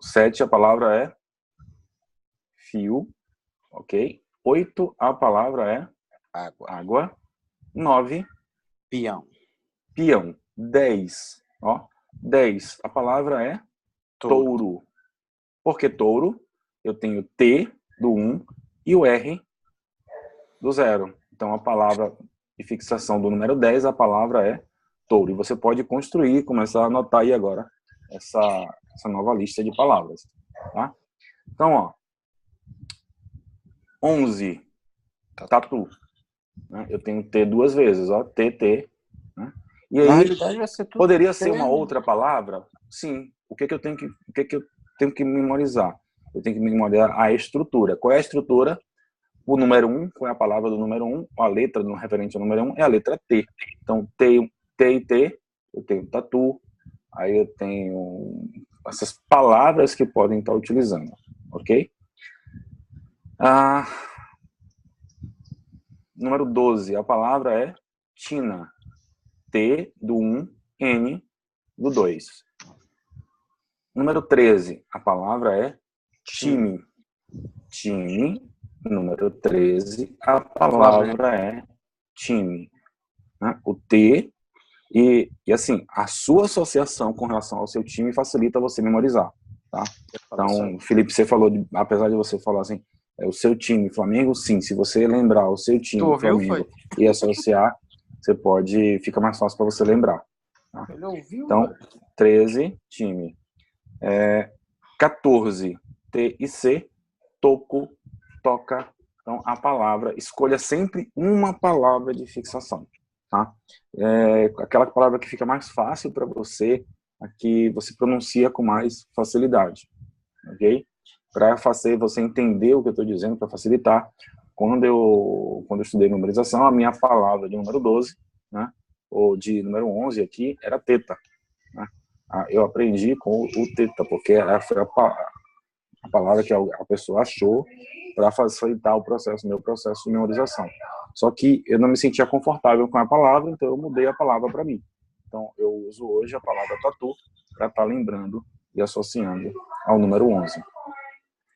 Speaker 1: 7, a palavra é fio, ok? 8, a palavra é água. 9,
Speaker 4: Peão.
Speaker 1: 10, ó. 10, a palavra é touro. Por que touro? Eu tenho T do 1 e o R do 0. Então, a palavra de fixação do número 10, a palavra é touro. E você pode construir, começar a anotar aí agora essa nova lista de palavras, tá? Então, ó, 11, tatu. Né? Eu tenho T duas vezes, ó, TT. Né? E aí,
Speaker 4: na realidade, vai ser tudo
Speaker 1: poderia ser uma outra palavra? Sim. O que eu tenho que memorizar? Eu tenho que memorizar a estrutura. Qual é a estrutura? O número 1, qual é a palavra do número 1? A letra do referente ao número 1 é a letra T. Então, T e T, eu tenho tatu, aí eu tenho essas palavras que podem estar utilizando, ok? Número 12, a palavra é Tina. T do 1, N do 2. Número 13, a palavra é time. Time. Número 13, a palavra é time. Né? O T e assim, a sua associação com relação ao seu time facilita você memorizar, tá? Então, Felipe, você falou, apesar de você falar assim, o seu time, Flamengo, sim, se você lembrar o seu time, Flamengo, e associar, fica mais fácil para você lembrar. Tá? Então, 13, time. 14, T e C, toco, toca. Então, a palavra, escolha sempre uma palavra de fixação, tá? Aquela palavra que fica mais fácil para você, a que você pronuncia com mais facilidade, ok? Para fazer você entender o que eu estou dizendo, para facilitar, quando eu estudei memorização, a minha palavra de número 12, né, ou de número 11 aqui, era teta. Né? Eu aprendi com o teta, porque foi a palavra que a pessoa achou para facilitar o meu processo de memorização. Só que eu não me sentia confortável com a palavra, então eu mudei a palavra para mim. Então eu uso hoje a palavra tatu para estar lembrando e associando ao número 11.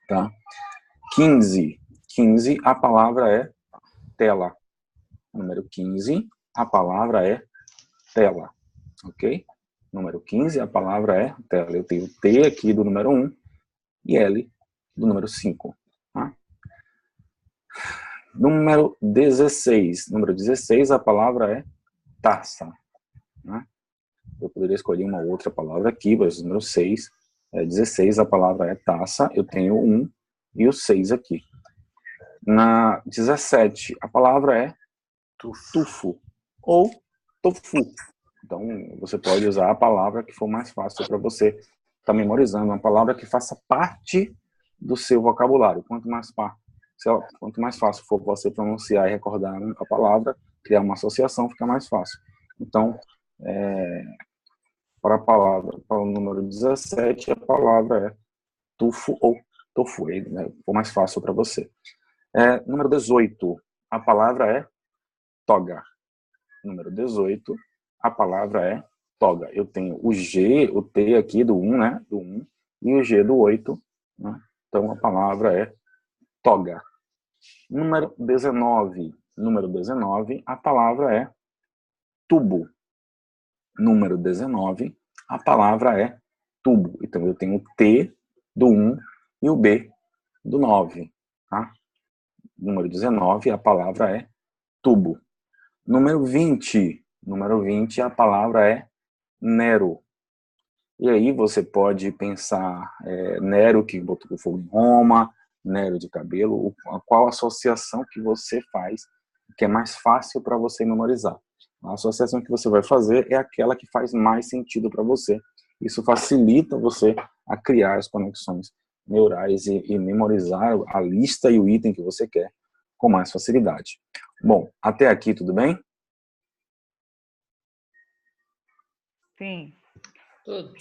Speaker 1: Tá? 15. 15, a palavra é tela. Número 15, a palavra é tela. Ok? Número 15, a palavra é tela. Eu tenho T aqui do número 1 e L do número 5. Tá? Número 16. Número 16, a palavra é taça. Né? Eu poderia escolher uma outra palavra aqui, mas o número 6. 16, a palavra é taça. Eu tenho 1 e o 6 aqui. Na 17, a palavra é tufo ou tofu. Então, você pode usar a palavra que for mais fácil para você estar memorizando, uma palavra que faça parte do seu vocabulário. Quanto mais fácil for você pronunciar e recordar a palavra, criar uma associação, fica mais fácil. Então, para o número 17, a palavra é tufo ou tofu, né? For mais fácil para você. Número 18, a palavra é toga. Número 18, a palavra é toga. Eu tenho o G, o T aqui do 1, né? Do 1, e o G do 8. Né? Então, a palavra é toga. Número 19. Número 19, a palavra é tubo. Número 19, a palavra é tubo. Então, eu tenho o T do 1 e o B do 9. Tá? Número 19, a palavra é tubo. Número 20. Número 20, a palavra é Nero. E aí você pode pensar Nero que botou fogo em Roma, Nero de cabelo, qual associação que você faz que é mais fácil para você memorizar. A associação que você vai fazer é aquela que faz mais sentido para você. Isso facilita você a criar as conexões neurais e memorizar a lista e o item que você quer com mais facilidade. Bom, até aqui tudo bem?
Speaker 3: Sim.
Speaker 2: Tudo.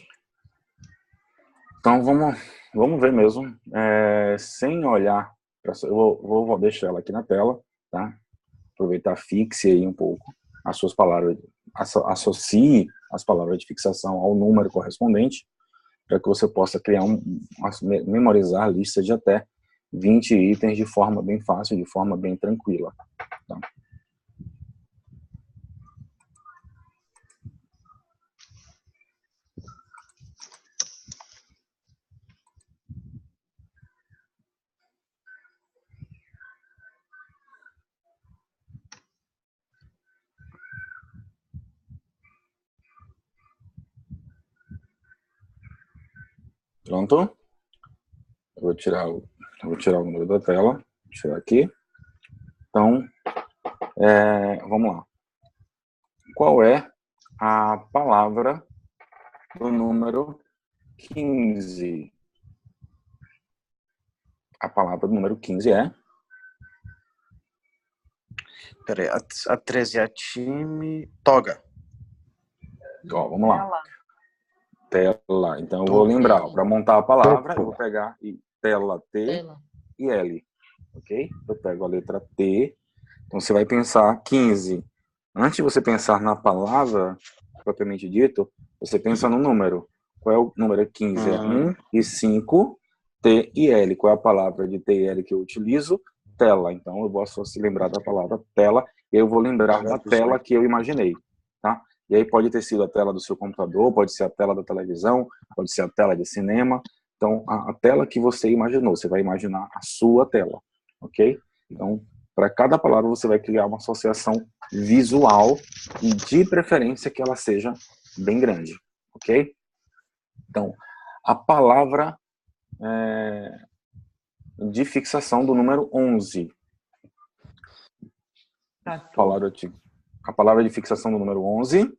Speaker 1: Então vamos ver mesmo, sem olhar. Eu vou deixar ela aqui na tela, tá? Aproveitar, fixe aí um pouco as suas palavras, associe as palavras de fixação ao número correspondente, para que você possa criar memorizar lista de até 20 itens de forma bem fácil, de forma bem tranquila. Tá? Pronto? Eu vou tirar o número da tela. Vou tirar aqui. Então, vamos lá. Qual é a palavra do número 15? A palavra do número 15 é?
Speaker 4: Peraí, a 13 é time toga.
Speaker 1: Ó, vamos lá. Tela. Então, eu vou lembrar. Para montar a palavra, eu vou pegar tela, T
Speaker 2: Tela.
Speaker 1: e L. Ok? Eu pego a letra T. Então, você vai pensar 15. Antes de você pensar na palavra, propriamente dito, você pensa no número. Qual é o número 15? É 1 e 5, T e L. Qual é a palavra de T e L que eu utilizo? Tela. Então, eu vou só se lembrar da palavra tela, e eu vou lembrar da tela que eu imaginei. Tá? E aí pode ter sido a tela do seu computador, pode ser a tela da televisão, pode ser a tela de cinema. Então, a tela que você imaginou, você vai imaginar a sua tela. Ok? Então, para cada palavra você vai criar uma associação visual e de preferência que ela seja bem grande, ok? Então, a palavra de fixação do número 11. A palavra de fixação do número 11.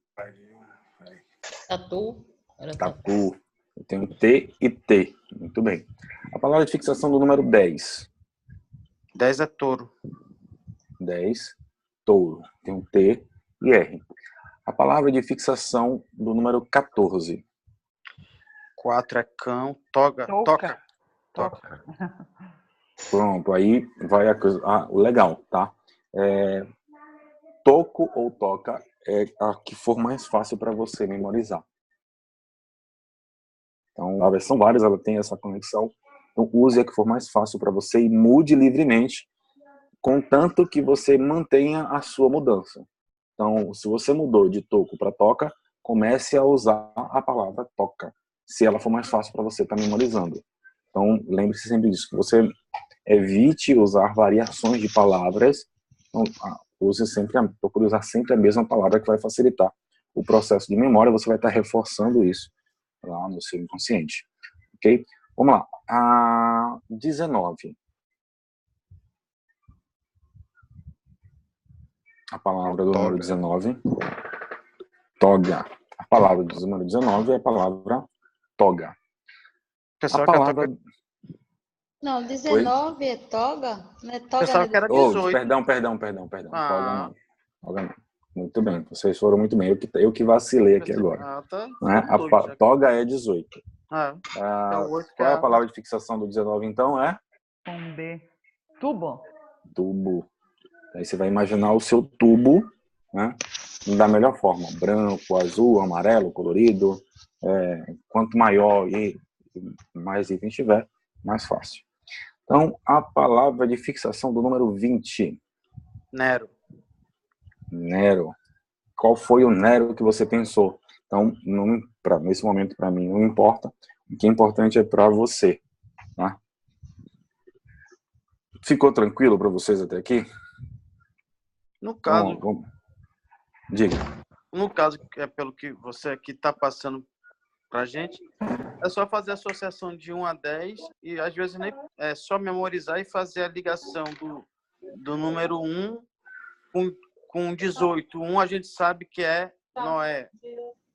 Speaker 2: Tatu.
Speaker 1: Tatu. Eu tenho T e T. Muito bem. A palavra de fixação do número 10.
Speaker 4: 10 é touro.
Speaker 1: 10, touro. Tem um T e R. A palavra de fixação do número 14.
Speaker 4: 4 é cão, toga.
Speaker 3: Toca.
Speaker 1: Pronto, aí vai a coisa. O legal, tá? Toco ou toca é a que for mais fácil para você memorizar. Então, a versão várias, ela tem essa conexão. Então, use a que for mais fácil para você e mude livremente, contanto que você mantenha a sua mudança. Então, se você mudou de toco para toca, comece a usar a palavra toca, se ela for mais fácil para você estar memorizando. Então, lembre-se sempre disso, que você evite usar variações de palavras. Então, procure usar sempre a mesma palavra, que vai facilitar o processo de memória. Você vai estar reforçando isso lá no seu inconsciente. Ok? Vamos lá. A 19. A palavra do número 19. Toga. A palavra do número 19 é a palavra toga.
Speaker 4: Pessoal,
Speaker 1: a palavra...
Speaker 2: Não, 19 é toga? Não é toga,
Speaker 4: Pessoal,
Speaker 2: né?
Speaker 4: que era 18.
Speaker 1: Perdão. Toga não. Muito bem, vocês foram muito bem. Eu que vacilei aqui agora.
Speaker 4: Tá.
Speaker 1: Né? A toga é 18. Qual é a palavra de fixação do 19, então?
Speaker 3: Com B. Tubo.
Speaker 1: Tubo. Aí você vai imaginar o seu tubo, né, da melhor forma. Branco, azul, amarelo, colorido. Quanto maior e mais itens tiver, mais fácil. Então, a palavra de fixação do número 20.
Speaker 4: Nero.
Speaker 1: Qual foi o Nero que você pensou? Então, nesse momento, para mim, não importa. O que é importante é para você. Tá? Ficou tranquilo para vocês até aqui?
Speaker 4: No caso...
Speaker 1: Então, diga.
Speaker 4: No caso, pelo que você aqui está passando para a gente, é só fazer a associação de 1 a 10 e, às vezes, nem é só memorizar e fazer a ligação do número 1 com 18. 1 a gente sabe que é Noé.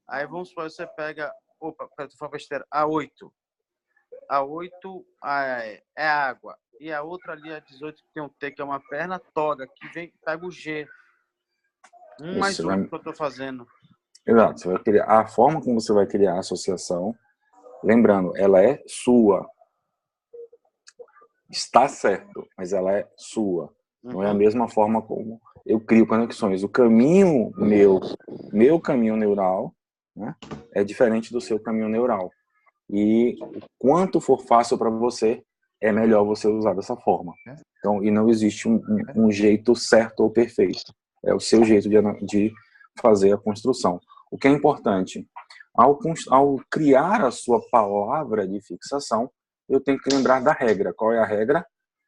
Speaker 4: Aí, vamos supor, você pega... Opa, para tu falar besteira. A 8. A 8 é água. E a outra ali, a 18, que tem um T, que é uma perna, toga, que pega o G. 1 mais 8 que eu estou fazendo.
Speaker 1: Exato. Você vai criar a forma como você vai criar a associação. Lembrando, ela é sua. Está certo, mas ela é sua. Não é a mesma forma como eu crio conexões. O caminho meu caminho neural, né, é diferente do seu caminho neural. E o quanto for fácil para você, é melhor você usar dessa forma. Então, e não existe um jeito certo ou perfeito. É o seu jeito de fazer a construção. O que é importante, ao criar a sua palavra de fixação, eu tenho que lembrar da regra. Qual é a regra?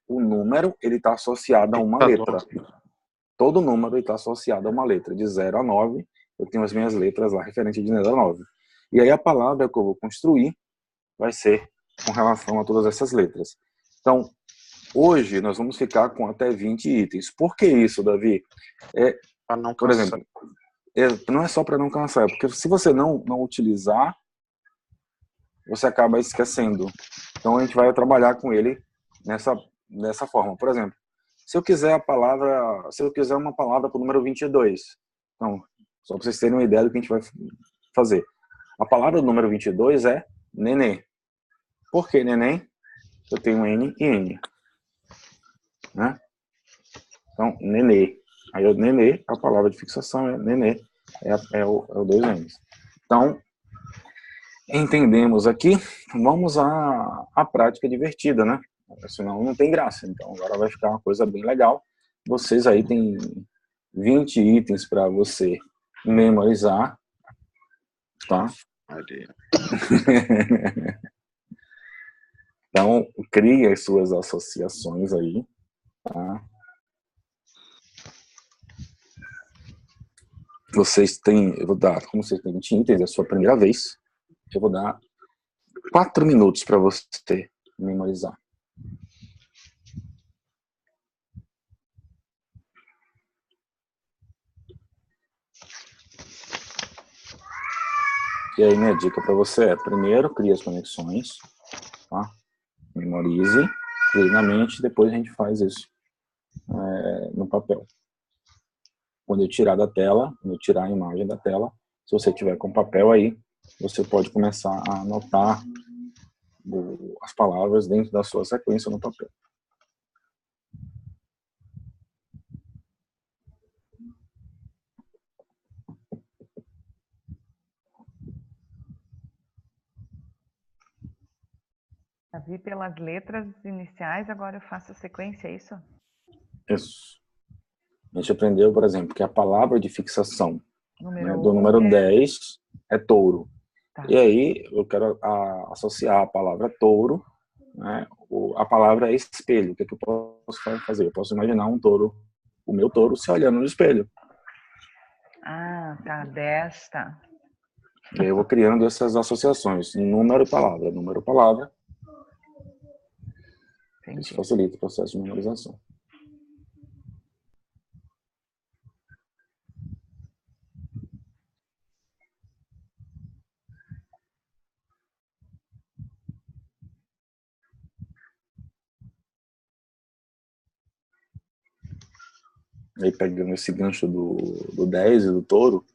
Speaker 1: O número, ele está associado a uma letra. Todo número está associado a uma letra. De 0 a 9, eu tenho as minhas letras lá, referente de 0 a 9. E aí a palavra que eu vou construir vai ser com relação a todas essas letras. Então, hoje nós vamos ficar com até 20 itens. Por que isso, Davi? Por exemplo, não é só para não cansar, é porque se você não utilizar, você acaba esquecendo. Então a gente vai trabalhar com ele nessa forma. Por exemplo, se eu quiser uma palavra para o número 22, então, só para vocês terem uma ideia do que a gente vai fazer. A palavra do número 22 é neném. Por que neném? Eu tenho N e N. Né? Então, nenê. Aí o nenê, a palavra de fixação é nenê. É o 2 N's. Então, entendemos aqui, vamos à prática divertida, né? Senão não tem graça. Então, agora vai ficar uma coisa bem legal. Vocês aí têm 20 itens para você memorizar. Tá? Então, crie as suas associações aí. Tá? Eu vou dar, como vocês têm 20 itens, é a sua primeira vez, eu vou dar 4 minutos para você memorizar. E aí minha dica para você é, primeiro, crie as conexões, tá? Memorize, crie na mente, depois a gente faz isso no papel. Quando eu tirar da tela, quando eu tirar a imagem da tela, se você tiver com papel aí, você pode começar a anotar as palavras dentro da sua sequência no papel.
Speaker 3: Já vi pelas letras iniciais, agora eu faço a sequência, é isso?
Speaker 1: Isso. A gente aprendeu, por exemplo, que a palavra de fixação do número 10 é touro. Tá. E aí eu quero associar a palavra touro, né, a palavra espelho. O que, é que eu posso fazer? Eu posso imaginar um touro, o meu touro, se olhando no espelho.
Speaker 3: Ah, tá, desta.
Speaker 1: E aí eu vou criando essas associações, número e palavra, número e palavra. Entendi. Isso facilita o processo de memorização. Aí pegando esse gancho do 10 e do touro,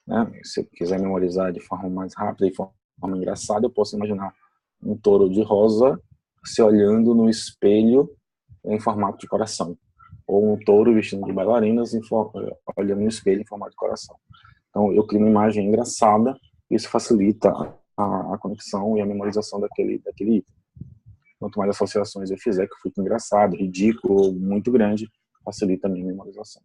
Speaker 1: né, se eu quiser memorizar de forma mais rápida e de forma engraçada, eu posso imaginar um touro de rosa se olhando no espelho em formato de coração. Ou um touro vestido de bailarinas olhando no espelho em formato de coração. Então, eu crio uma imagem engraçada, e isso facilita a conexão e a memorização daquele item. Quanto mais associações eu fizer que fique engraçado, ridículo ou muito grande, facilita a minha memorização.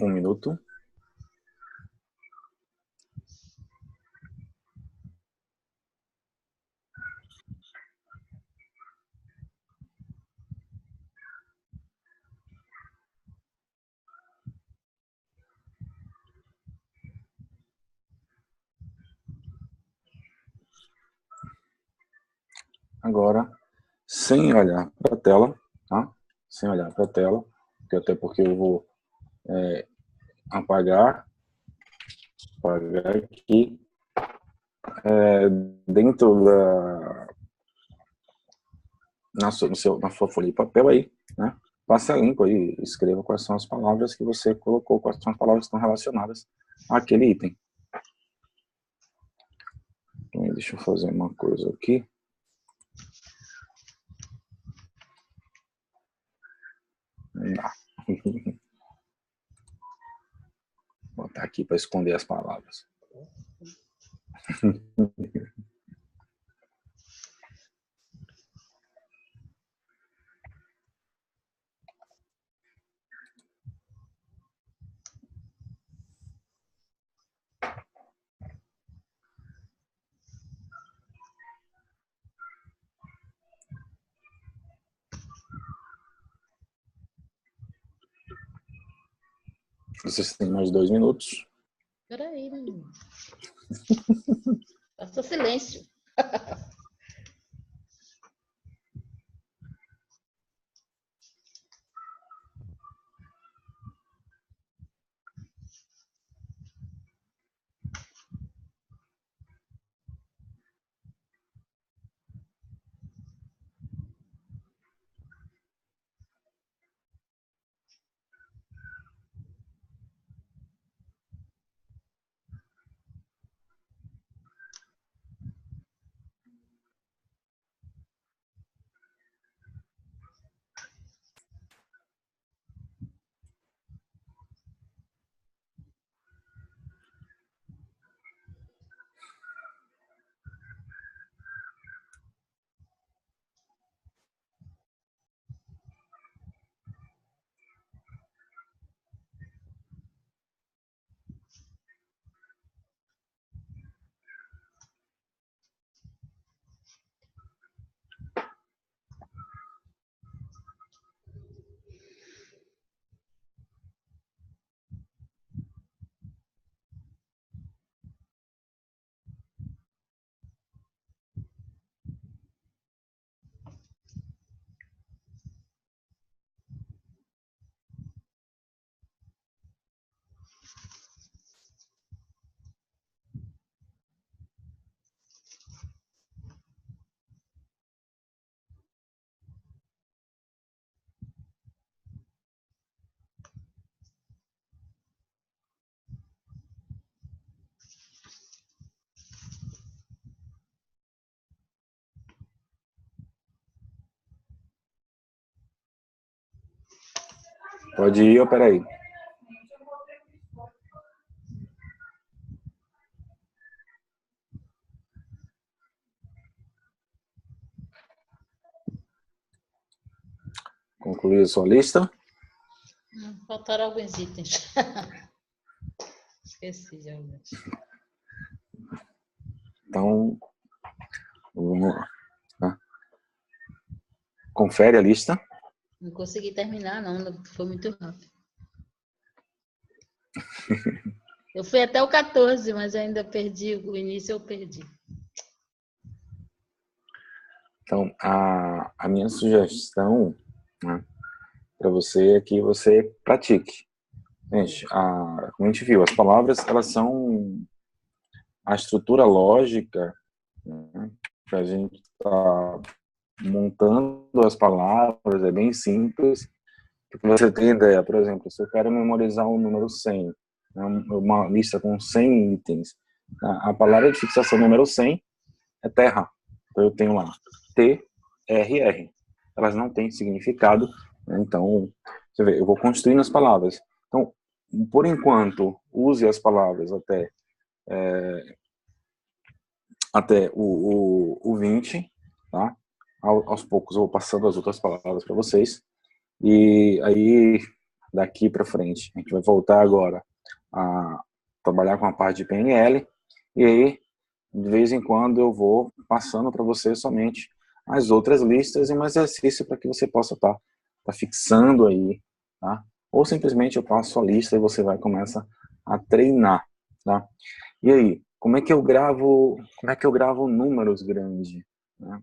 Speaker 1: Um minuto. Agora, sem olhar para a tela, tá? Sem olhar para a tela, até porque eu vou apagar aqui, dentro na sua folha de papel aí, né? Passe a limpo aí, escreva quais são as palavras que você colocou, quais são as palavras que estão relacionadas àquele item. Então, deixa eu fazer uma coisa aqui. Não dá. Vou botar aqui para esconder as palavras. Vocês têm mais 2 minutos.
Speaker 2: Peraí, menino. Faça silêncio.
Speaker 1: Pode ir ou peraí? Concluir a sua lista?
Speaker 2: Faltaram alguns itens. Esqueci de alguns.
Speaker 1: Então, vamos lá. Confere a lista.
Speaker 2: Não consegui terminar, não. Foi muito rápido. Eu fui até o 14, mas eu ainda perdi. O início eu perdi.
Speaker 1: Então, a minha sugestão, né, para você é que você pratique. Gente, como a gente viu, as palavras, elas são a estrutura lógica, né, que a gente está montando as palavras, é bem simples. Porque você tem ideia, por exemplo, se eu quero memorizar o número 100, né, uma lista com 100 itens, a palavra de fixação número 100 é terra. Então, eu tenho lá TRR. Elas não têm significado, né? Então, você vê, eu vou construindo as palavras. Então, por enquanto, use as palavras até o 20, tá? Aos poucos eu vou passando as outras palavras para vocês. E aí, daqui para frente, a gente vai voltar agora a trabalhar com a parte de PNL. E aí, de vez em quando, eu vou passando para você somente as outras listas e um exercício para que você possa estar fixando aí, tá? Ou simplesmente eu passo a lista e você vai começar a treinar, tá? E aí, como é que eu gravo números grandes, né?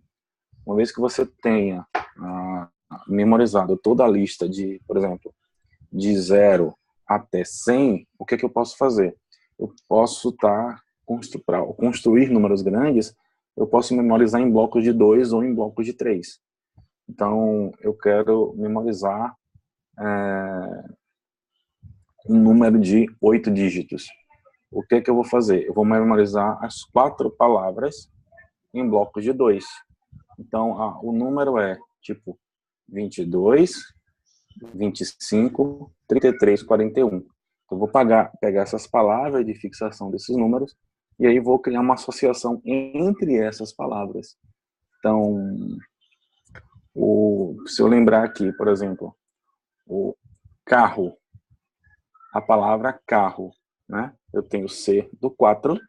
Speaker 1: Uma vez que você tenha memorizado toda a lista de, por exemplo, de 0 até 100, o que é que eu posso fazer? Eu posso construir números grandes, eu posso memorizar em blocos de 2 ou em blocos de 3. Então, eu quero memorizar um número de 8 dígitos. O que é que eu vou fazer? Eu vou memorizar as 4 palavras em blocos de 2. Então, o número é tipo 22, 25, 33, 41. Então, eu vou pegar essas palavras de fixação desses números e aí vou criar uma associação entre essas palavras. Então, se eu lembrar aqui, por exemplo, o carro, a palavra carro, né? Eu tenho C do 4,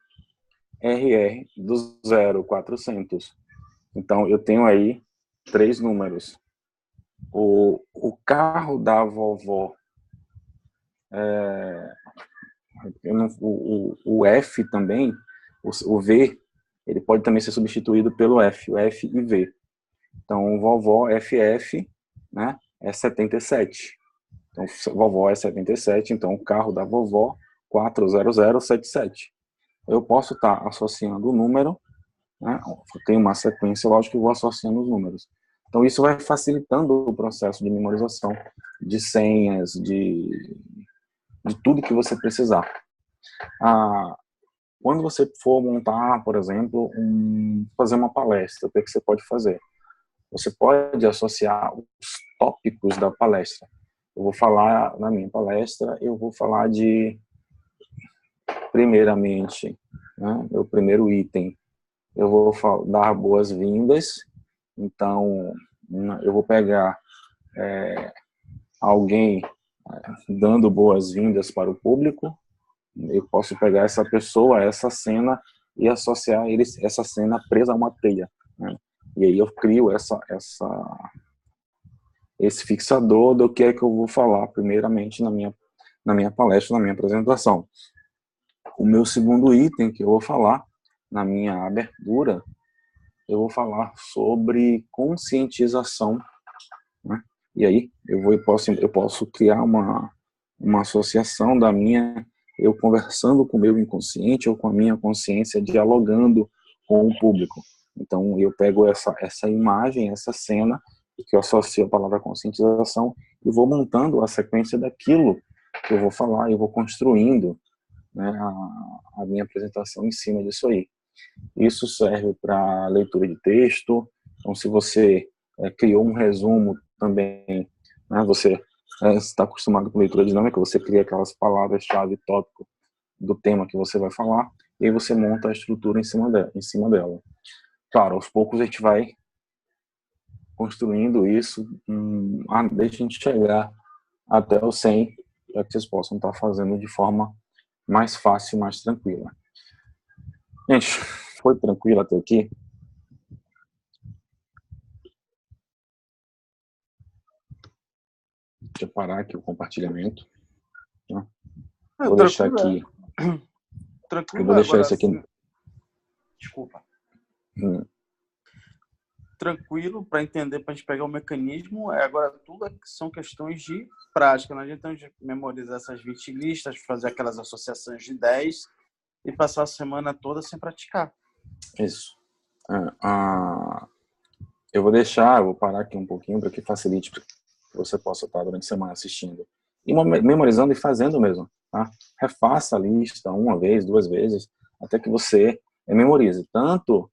Speaker 1: RR do 0, 400. Então, eu tenho aí 3 números. O carro da vovó, o F também, o V, ele pode também ser substituído pelo F, o F e V. Então, vovó FF, né, é 77. Então, vovó é 77, então o carro da vovó 40077. Eu posso estar associando o número, né, tem uma sequência lógica que eu vou associando os números. Então, isso vai facilitando o processo de memorização de senhas, de tudo que você precisar. Quando você for montar, por exemplo, fazer uma palestra, o que você pode fazer? Você pode associar os tópicos da palestra. Eu vou falar, na minha palestra, eu vou falar de, primeiramente, né, meu primeiro item, eu vou dar boas-vindas. Então, eu vou pegar alguém dando boas-vindas para o público. Eu posso pegar essa pessoa, essa cena, e associar essa cena presa a uma teia, né? E aí eu crio esse fixador do que é que eu vou falar primeiramente na minha palestra, na minha apresentação. O meu segundo item que eu vou falar na minha abertura, eu vou falar sobre conscientização, né? E aí eu posso criar uma associação eu conversando com o meu inconsciente ou com a minha consciência, dialogando com o público. Então, eu pego essa imagem, essa cena, que eu associo a palavra conscientização, e vou montando a sequência daquilo que eu vou falar, e vou construindo, né, a minha apresentação em cima disso aí. Isso serve para leitura de texto. Então, se você criou um resumo também, né, você você está acostumado com leitura dinâmica, você cria aquelas palavras-chave, tópico do tema que você vai falar, e aí você monta a estrutura em cima dela. Claro, aos poucos a gente vai construindo isso, desde a gente chegar até o 100, para que vocês possam estar fazendo de forma mais fácil e mais tranquila. Gente, foi tranquilo até aqui? Deixa eu parar aqui o compartilhamento. Né? Vou deixar aqui.
Speaker 4: Tranquilo,
Speaker 1: eu vou deixar
Speaker 4: agora,
Speaker 1: isso aqui.
Speaker 4: Desculpa. Tranquilo para entender, para a gente pegar o mecanismo. Agora, tudo são questões de prática. Não adianta a gente memorizar essas 20 listas, fazer aquelas associações de 10 e passar a semana toda sem praticar.
Speaker 1: Isso. Eu vou parar aqui um pouquinho para que facilite para que você possa estar durante a semana assistindo. E memorizando e fazendo mesmo. Tá? Refaça a lista uma vez, 2 vezes, até que você memorize tanto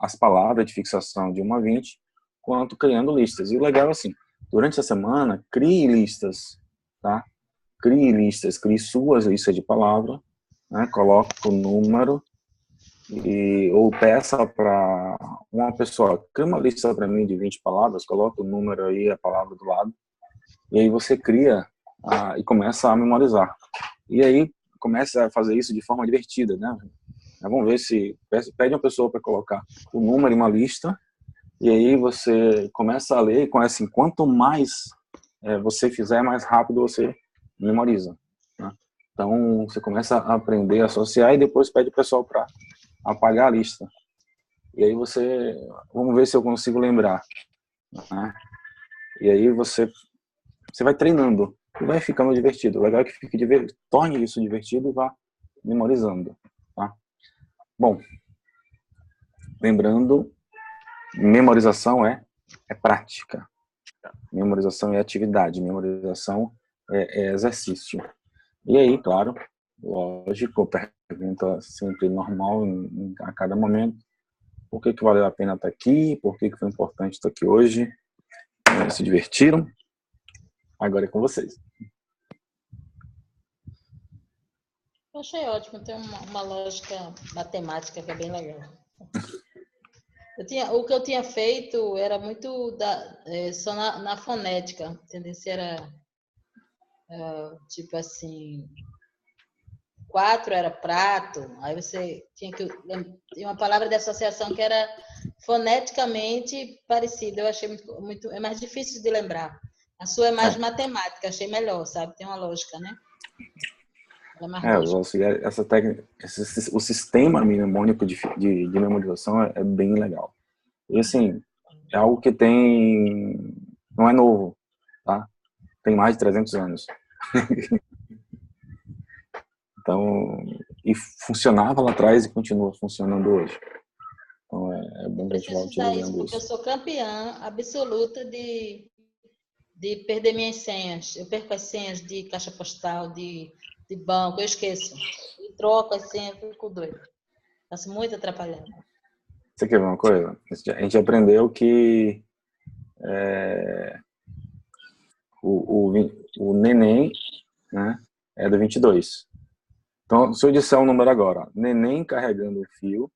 Speaker 1: as palavras de fixação de 1 a 20, quanto criando listas. E o legal é assim, durante a semana, crie listas, tá? Crie suas listas de palavra, né? Coloque o número, ou peça para uma pessoa, cria uma lista para mim de 20 palavras, coloca o número aí, a palavra do lado, e aí você cria e começa a memorizar. E aí começa a fazer isso de forma divertida, né? Vamos ver se pede uma pessoa para colocar o número em uma lista, e aí você começa a ler, e com assim, quanto mais você fizer, mais rápido você memoriza. Né? Então você começa a aprender a associar e depois pede o pessoal para apagar a lista. E aí vamos ver se eu consigo lembrar. Né? E aí você vai treinando e vai ficando divertido. O legal é que torne isso divertido e vá memorizando. Tá? Bom, lembrando, memorização é prática. Memorização é atividade. Memorização é exercício. E aí, claro, lógico, pergunta sempre normal a cada momento. Por que valeu a pena estar aqui? Por que foi importante estar aqui hoje? Se divertiram? Agora é com vocês.
Speaker 2: Eu achei ótimo, tem uma lógica matemática que é bem legal. O que eu tinha feito era muito só na fonética, entendeu? Se era tipo assim, 4 era prato, aí você tinha uma palavra de associação que era foneticamente parecida. Eu achei muito é mais difícil de lembrar. A sua é mais matemática, achei melhor, sabe? Tem uma lógica, né?
Speaker 1: Essa técnica, o sistema mnemônico de memorização é bem legal. E assim, é algo que não é novo, tá? Tem mais de 300 anos. Então, e funcionava lá atrás e continua funcionando hoje. Então, é bom que a gente vá utilizando isso.
Speaker 2: Eu sou campeã absoluta de perder minhas senhas. Eu perco as senhas de caixa postal, de banco, eu esqueço. Eu troco as senhas, fico doido. Faço muito atrapalhado.
Speaker 1: Você quer ver uma coisa? A gente aprendeu que o neném, né, é do 22. Então, se eu disser um número agora, neném carregando o fio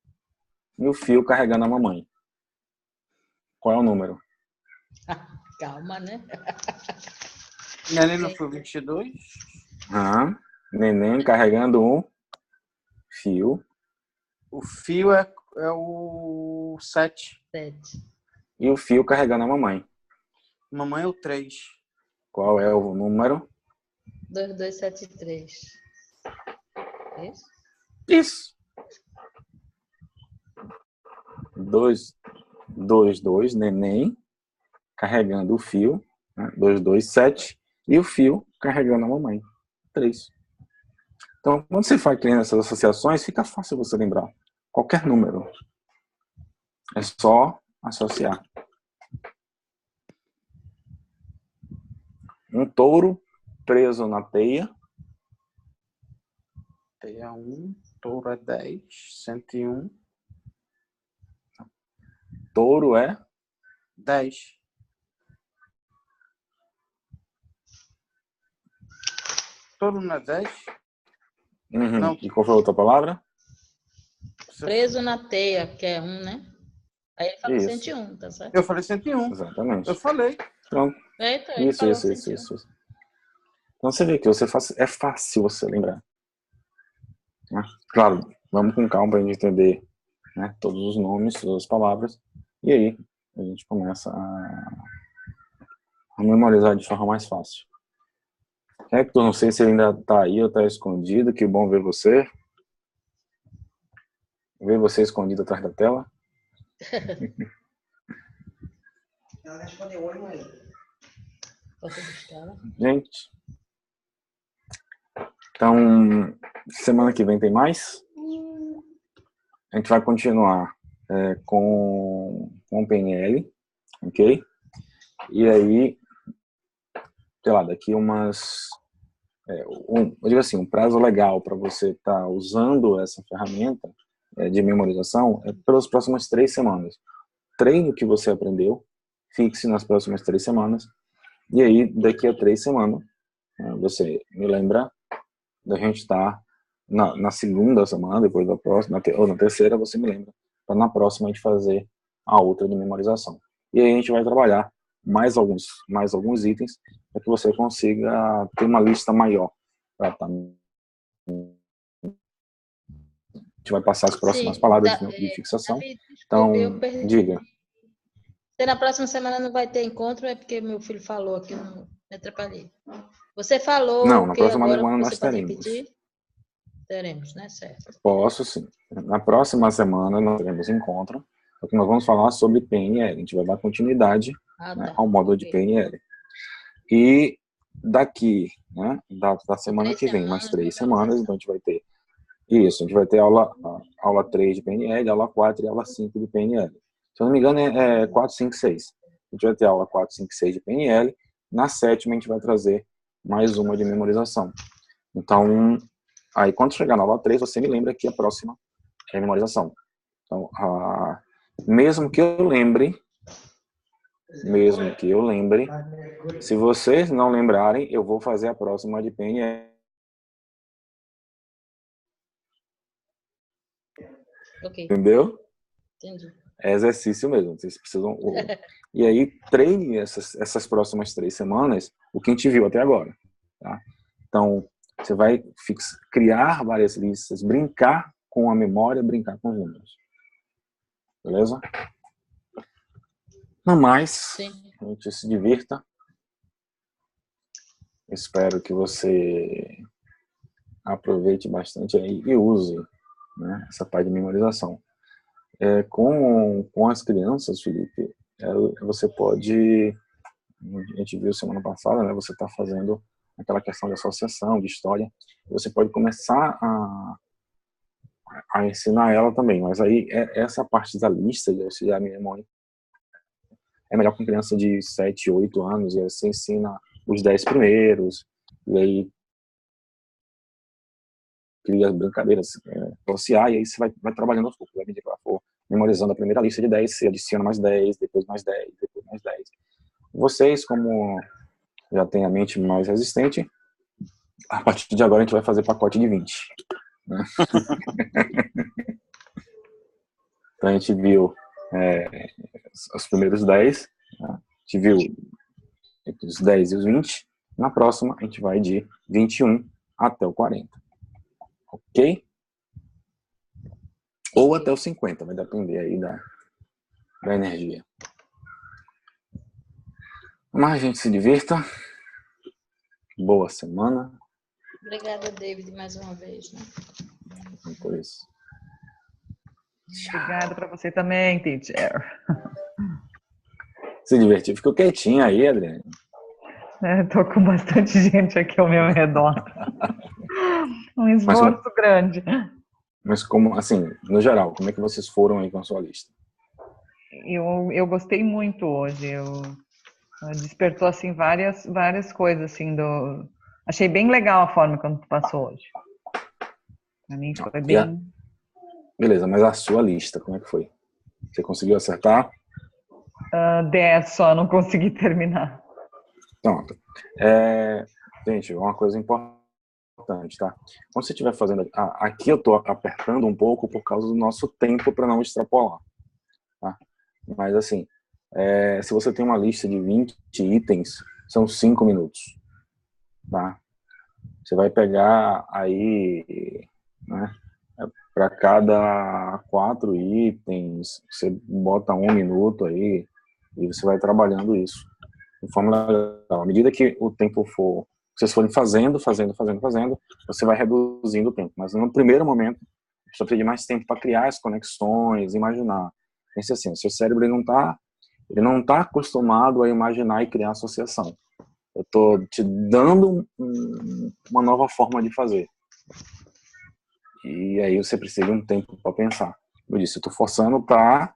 Speaker 1: e o fio carregando a mamãe. Qual é o número?
Speaker 2: Calma, né?
Speaker 4: Neném não foi 22?
Speaker 1: Neném carregando um fio.
Speaker 4: O fio é o 7.
Speaker 1: E o fio carregando a mamãe.
Speaker 4: Mamãe é o 3.
Speaker 1: Qual é o número?
Speaker 2: 2273. Isso?
Speaker 1: Isso. 2, neném carregando o fio, né? 227, e o fio carregando a mamãe, 3. Então, quando você vai criando essas associações, fica fácil você lembrar qualquer número. É só associar. Um touro preso na teia.
Speaker 4: Teia 1, touro é 10, 101.
Speaker 1: Touro é
Speaker 4: 10. Todo mundo é 10?
Speaker 1: Uhum.
Speaker 4: Não.
Speaker 1: E qual foi a outra palavra?
Speaker 2: Preso na teia, que é 1, né? Aí ele falou
Speaker 1: Isso.
Speaker 2: 101, tá certo?
Speaker 4: Eu falei 101.
Speaker 1: Exatamente.
Speaker 4: Eu falei.
Speaker 1: Pronto.
Speaker 2: Então, ele
Speaker 1: Isso,
Speaker 2: falou
Speaker 1: isso,
Speaker 2: 101.
Speaker 1: isso. Então você vê que é fácil você lembrar. Né? Claro, vamos com calma para a gente entender, né, todos os nomes, todas as palavras. E aí a gente começa a memorizar de forma mais fácil. Hector, não sei se ele ainda está aí ou está escondido. Que bom ver você. Ver você escondido atrás da tela.
Speaker 2: Ela respondeu oi, mãe. Posso buscar?
Speaker 1: Gente, então, semana que vem tem mais. A gente vai continuar com o PNL, ok? E aí, sei lá, daqui umas... eu digo assim, um prazo legal para você estar usando essa ferramenta de memorização é pelas próximas 3 semanas. Treine o que você aprendeu, fixe nas próximas 3 semanas, e aí, daqui a 3 semanas, você me lembra da gente estar na segunda semana, depois da próxima, ou na terceira, você me lembra, para na próxima a gente fazer a outra de memorização. E aí a gente vai trabalhar mais alguns itens para que você consiga ter uma lista maior. A gente vai passar as próximas palavras de fixação.
Speaker 2: David,
Speaker 1: Então,
Speaker 2: eu perdi.
Speaker 1: diga.
Speaker 2: Se na próxima semana não vai ter encontro, é porque meu filho falou aqui, eu não me atrapalhei. Você falou
Speaker 1: Não, na
Speaker 2: que
Speaker 1: próxima
Speaker 2: agora
Speaker 1: semana
Speaker 2: você
Speaker 1: nós
Speaker 2: pode
Speaker 1: teremos.
Speaker 2: repetir? Teremos, né? Certo.
Speaker 1: Posso, sim. Na próxima semana nós teremos encontro, porque nós vamos falar sobre PNL. A gente vai dar continuidade ao módulo de PNL. E daqui, né, da semana que vem, mais 3 semanas, então a gente vai ter isso, a gente vai ter aula 3 de PNL, aula 4 e aula 5 de PNL. Se eu não me engano, é 4, 5, 6. A gente vai ter aula 4, 5, 6 de PNL. Na 7ª, a gente vai trazer mais uma de memorização. Então, aí quando chegar na aula 3, você me lembra que a próxima é a memorização. Então, mesmo que eu lembre, se vocês não lembrarem, eu vou fazer a próxima de PNL.
Speaker 2: Okay.
Speaker 1: Entendeu?
Speaker 2: Entendi.
Speaker 1: É exercício mesmo, vocês precisam... E aí, treine essas próximas 3 semanas o que a gente viu até agora. Tá? Então, você vai criar várias listas, brincar com a memória, brincar com os números. Beleza? No mais, sim, a gente se divirta. Espero que você aproveite bastante aí e use, né, essa parte de memorização. Com as crianças, Felipe, você pode, a gente viu semana passada, né, você está fazendo aquela questão de associação, de história, você pode começar a ensinar ela também, mas aí essa parte da lista de auxiliar memória é melhor com criança de 7, 8 anos, e aí você ensina os 10 primeiros, e aí cria brincadeiras associar, e aí você vai trabalhando aos poucos, à medida que ela for memorizando a primeira lista de 10, você adiciona mais 10, depois mais 10, depois mais 10. Vocês, como já têm a mente mais resistente, a partir de agora a gente vai fazer pacote de 20. Né? Então a gente viu os primeiros 10, né? A gente viu entre os 10 e os 20. Na próxima a gente vai de 21 até o 40. Ok? Ou até o 50, vai depender aí da energia. Mas a gente se divirta. Boa semana.
Speaker 2: Obrigada, David, mais uma vez. Né?
Speaker 1: Por isso.
Speaker 3: Obrigada para você também, teacher.
Speaker 1: Se divertiu. Ficou quietinho aí, Adriane.
Speaker 3: Tô com bastante gente aqui ao meu redor. Um esforço grande.
Speaker 1: Mas como, assim, no geral, como é que vocês foram aí com a sua lista?
Speaker 3: Eu gostei muito hoje. Despertou assim várias coisas assim achei bem legal a forma como tu passou hoje. Pra mim foi bem.
Speaker 1: Beleza, mas a sua lista, como é que foi? Você conseguiu acertar?
Speaker 3: 10 só, não consegui terminar.
Speaker 1: Pronto. Gente, uma coisa importante importante, tá? Quando você estiver fazendo... aqui eu estou apertando um pouco por causa do nosso tempo para não extrapolar, tá? Mas, assim, se você tem uma lista de 20 itens, são 5 minutos, tá? Você vai pegar aí, né, para cada 4 itens, você bota 1 minuto aí e você vai trabalhando isso de forma legal. À medida que o tempo for, vocês forem fazendo, você vai reduzindo o tempo. Mas no primeiro momento, você precisa de mais tempo para criar as conexões, imaginar. Pense assim, o seu cérebro ele não tá acostumado a imaginar e criar associação. Eu tô te dando uma nova forma de fazer. E aí você precisa de um tempo para pensar. Eu disse, eu tô forçando para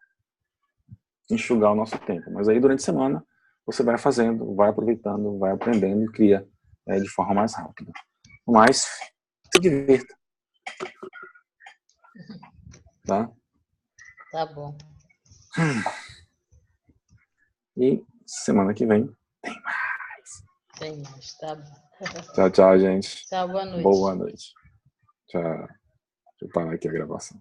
Speaker 1: enxugar o nosso tempo. Mas aí durante a semana você vai fazendo, vai aproveitando, vai aprendendo e cria de forma mais rápida. Mas se divirta. Tá?
Speaker 2: Tá bom.
Speaker 1: E semana que vem tem mais.
Speaker 2: Tem mais, tá bom.
Speaker 1: Tchau, tchau, gente.
Speaker 2: Tchau, boa noite.
Speaker 1: Boa noite. Tchau. Deixa eu parar aqui a gravação.